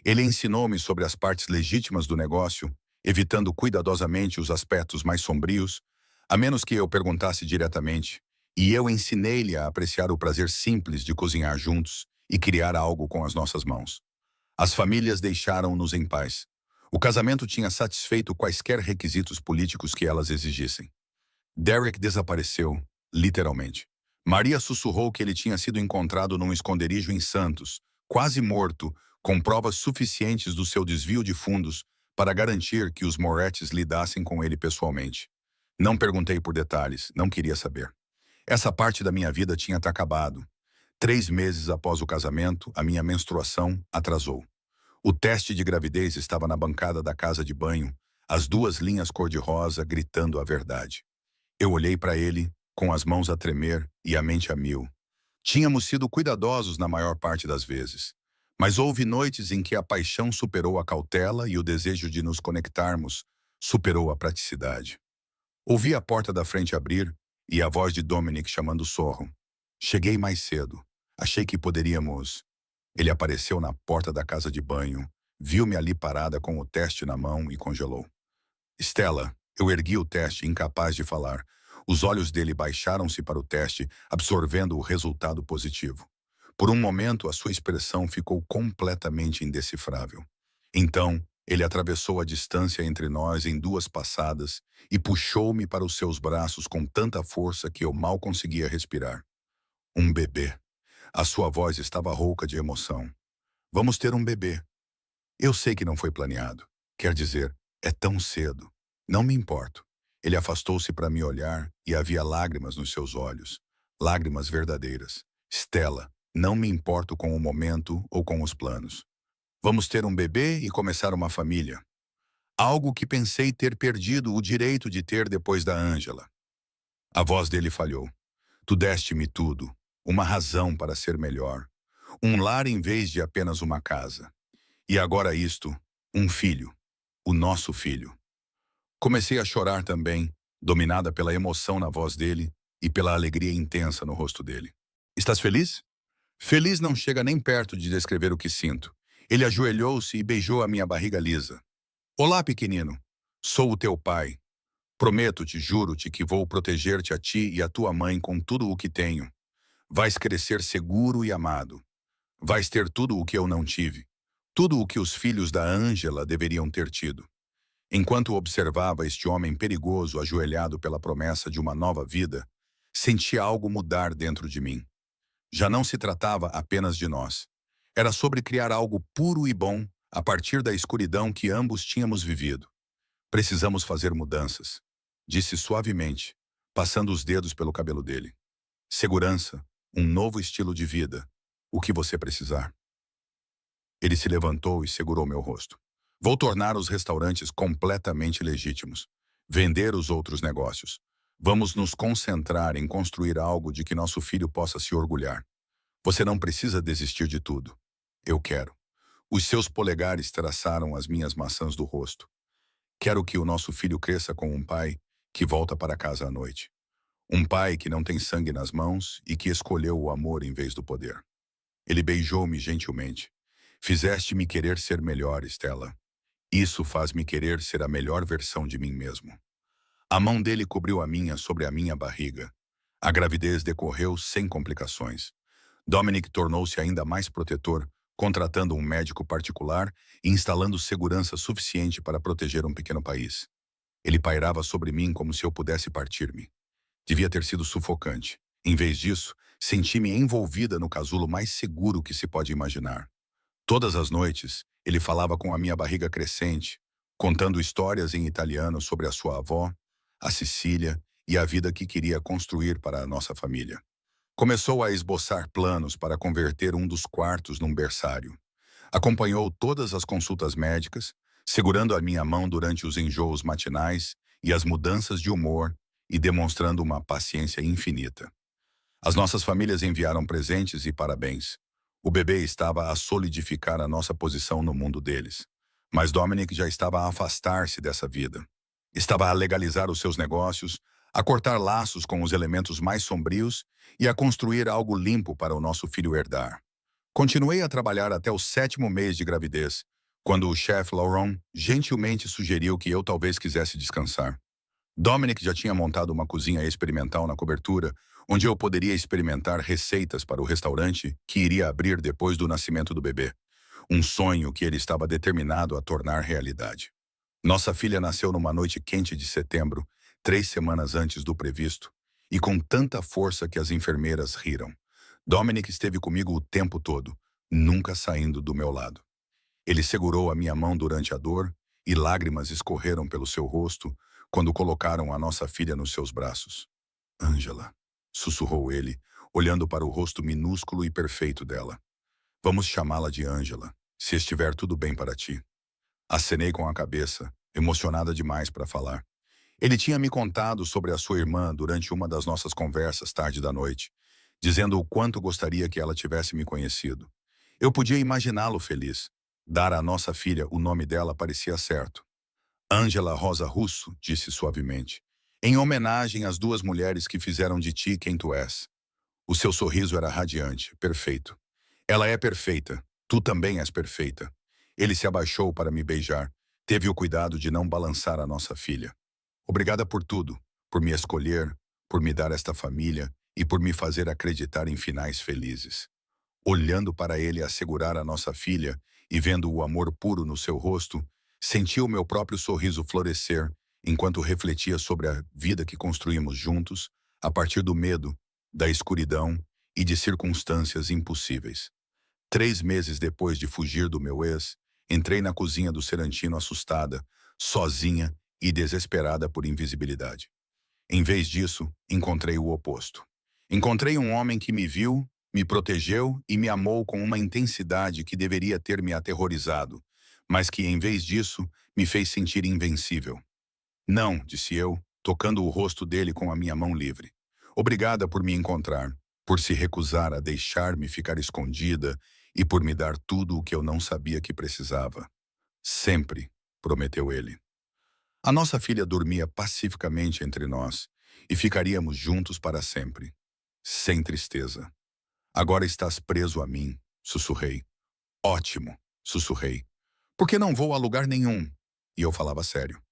Ele ensinou-me sobre as partes legítimas do negócio, evitando cuidadosamente os aspectos mais sombrios, a menos que eu perguntasse diretamente, e eu ensinei-lhe a apreciar o prazer simples de cozinhar juntos e criar algo com as nossas mãos. As famílias deixaram-nos em paz. O casamento tinha satisfeito quaisquer requisitos políticos que elas exigissem. Derek desapareceu, literalmente. Maria sussurrou que ele tinha sido encontrado num esconderijo em Santos, quase morto, com provas suficientes do seu desvio de fundos para garantir que os Morettes lidassem com ele pessoalmente. Não perguntei por detalhes, não queria saber. Essa parte da minha vida tinha acabado. 3 meses após o casamento, a minha menstruação atrasou. O teste de gravidez estava na bancada da casa de banho, as 2 linhas cor-de-rosa gritando a verdade. Eu olhei para ele, com as mãos a tremer e a mente a mil. Tínhamos sido cuidadosos na maior parte das vezes, mas houve noites em que a paixão superou a cautela e o desejo de nos conectarmos superou a praticidade. Ouvi a porta da frente abrir e a voz de Dominic chamando Sorro. Cheguei mais cedo. Achei que poderíamos... Ele apareceu na porta da casa de banho, viu-me ali parada com o teste na mão e congelou. Stella, eu ergui o teste, incapaz de falar. Os olhos dele baixaram-se para o teste, absorvendo o resultado positivo. Por um momento, a sua expressão ficou completamente indecifrável. Então, ele atravessou a distância entre nós em 2 passadas e puxou-me para os seus braços com tanta força que eu mal conseguia respirar. Um bebê. A sua voz estava rouca de emoção. Vamos ter um bebê. Eu sei que não foi planeado. Quer dizer, é tão cedo. Não me importo. Ele afastou-se para me olhar e havia lágrimas nos seus olhos. Lágrimas verdadeiras. Stella, não me importo com o momento ou com os planos. Vamos ter um bebê e começar uma família. Algo que pensei ter perdido o direito de ter depois da Ângela. A voz dele falhou. Tu deste-me tudo. Uma razão para ser melhor. Um lar em vez de apenas uma casa. E agora isto, um filho. O nosso filho. Comecei a chorar também, dominada pela emoção na voz dele e pela alegria intensa no rosto dele. Estás feliz? Feliz não chega nem perto de descrever o que sinto. Ele ajoelhou-se e beijou a minha barriga lisa. Olá, pequenino. Sou o teu pai. Prometo-te, juro-te que vou proteger-te a ti e a tua mãe com tudo o que tenho. Vais crescer seguro e amado. Vais ter tudo o que eu não tive. Tudo o que os filhos da Ângela deveriam ter tido. Enquanto observava este homem perigoso ajoelhado pela promessa de uma nova vida, senti algo mudar dentro de mim. Já não se tratava apenas de nós. Era sobre criar algo puro e bom a partir da escuridão que ambos tínhamos vivido. Precisamos fazer mudanças, disse suavemente, passando os dedos pelo cabelo dele. Segurança, um novo estilo de vida, o que você precisar. Ele se levantou e segurou meu rosto. Vou tornar os restaurantes completamente legítimos. Vender os outros negócios. Vamos nos concentrar em construir algo de que nosso filho possa se orgulhar. Você não precisa desistir de tudo. Eu quero. Os seus polegares traçaram as minhas maçãs do rosto. Quero que o nosso filho cresça com um pai que volta para casa à noite. Um pai que não tem sangue nas mãos e que escolheu o amor em vez do poder. Ele beijou-me gentilmente. Fizeste-me querer ser melhor, Stella. Isso faz-me querer ser a melhor versão de mim mesmo. A mão dele cobriu a minha sobre a minha barriga. A gravidez decorreu sem complicações. Dominic tornou-se ainda mais protetor contratando um médico particular e instalando segurança suficiente para proteger um pequeno país. Ele pairava sobre mim como se eu pudesse partir-me. Devia ter sido sufocante. Em vez disso, senti-me envolvida no casulo mais seguro que se pode imaginar. Todas as noites, ele falava com a minha barriga crescente, contando histórias em italiano sobre a sua avó, a Sicília e a vida que queria construir para a nossa família. Começou a esboçar planos para converter um dos quartos num berçário. Acompanhou todas as consultas médicas, segurando a minha mão durante os enjoos matinais e as mudanças de humor e demonstrando uma paciência infinita. As nossas famílias enviaram presentes e parabéns. O bebê estava a solidificar a nossa posição no mundo deles. Mas Dominic já estava a afastar-se dessa vida. Estava a legalizar os seus negócios, a cortar laços com os elementos mais sombrios e a construir algo limpo para o nosso filho herdar. Continuei a trabalhar até o 7º mês de gravidez, quando o chefe Laurent gentilmente sugeriu que eu talvez quisesse descansar. Dominic já tinha montado uma cozinha experimental na cobertura, onde eu poderia experimentar receitas para o restaurante que iria abrir depois do nascimento do bebê. Um sonho que ele estava determinado a tornar realidade. Nossa filha nasceu numa noite quente de setembro, 3 semanas antes do previsto, e com tanta força que as enfermeiras riram. Dominic esteve comigo o tempo todo, nunca saindo do meu lado. Ele segurou a minha mão durante a dor e lágrimas escorreram pelo seu rosto quando colocaram a nossa filha nos seus braços. Angela, sussurrou ele, olhando para o rosto minúsculo e perfeito dela. Vamos chamá-la de Angela, se estiver tudo bem para ti. Acenei com a cabeça, emocionada demais para falar. Ele tinha me contado sobre a sua irmã durante uma das nossas conversas tarde da noite, dizendo o quanto gostaria que ela tivesse me conhecido. Eu podia imaginá-lo feliz. Dar à nossa filha o nome dela parecia certo. Angela Rosa Russo, disse suavemente, em homenagem às 2 mulheres que fizeram de ti quem tu és. O seu sorriso era radiante, perfeito. Ela é perfeita, tu também és perfeita. Ele se abaixou para me beijar, teve o cuidado de não balançar a nossa filha. Obrigada por tudo, por me escolher, por me dar esta família e por me fazer acreditar em finais felizes. Olhando para ele assegurar a nossa filha e vendo o amor puro no seu rosto, senti o meu próprio sorriso florescer enquanto refletia sobre a vida que construímos juntos a partir do medo, da escuridão e de circunstâncias impossíveis. 3 meses depois de fugir do meu ex, entrei na cozinha do Serantino assustada, sozinha e desesperada por invisibilidade. Em vez disso, encontrei o oposto. Encontrei um homem que me viu, me protegeu e me amou com uma intensidade que deveria ter me aterrorizado, mas que, em vez disso, me fez sentir invencível. Não, disse eu, tocando o rosto dele com a minha mão livre. Obrigada por me encontrar, por se recusar a deixar-me ficar escondida e por me dar tudo o que eu não sabia que precisava. Sempre, prometeu ele. A nossa filha dormia pacificamente entre nós e ficaríamos juntos para sempre, sem tristeza. Agora estás preso a mim, sussurrei. Ótimo, sussurrei. Por que não vou a lugar nenhum? E eu falava sério.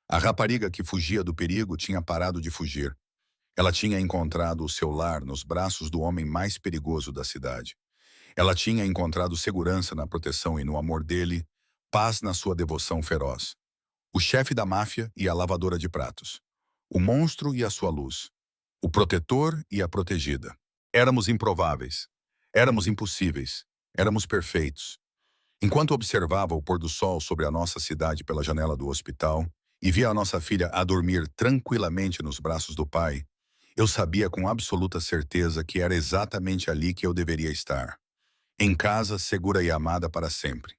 A rapariga que fugia do perigo tinha parado de fugir. Ela tinha encontrado o seu lar nos braços do homem mais perigoso da cidade. Ela tinha encontrado segurança na proteção e no amor dele, paz na sua devoção feroz. O chefe da máfia e a lavadora de pratos. O monstro e a sua luz. O protetor e a protegida. Éramos improváveis. Éramos impossíveis. Éramos perfeitos. Enquanto observava o pôr do sol sobre a nossa cidade pela janela do hospital e via a nossa filha a dormir tranquilamente nos braços do pai, eu sabia com absoluta certeza que era exatamente ali que eu deveria estar. Em casa, segura e amada para sempre.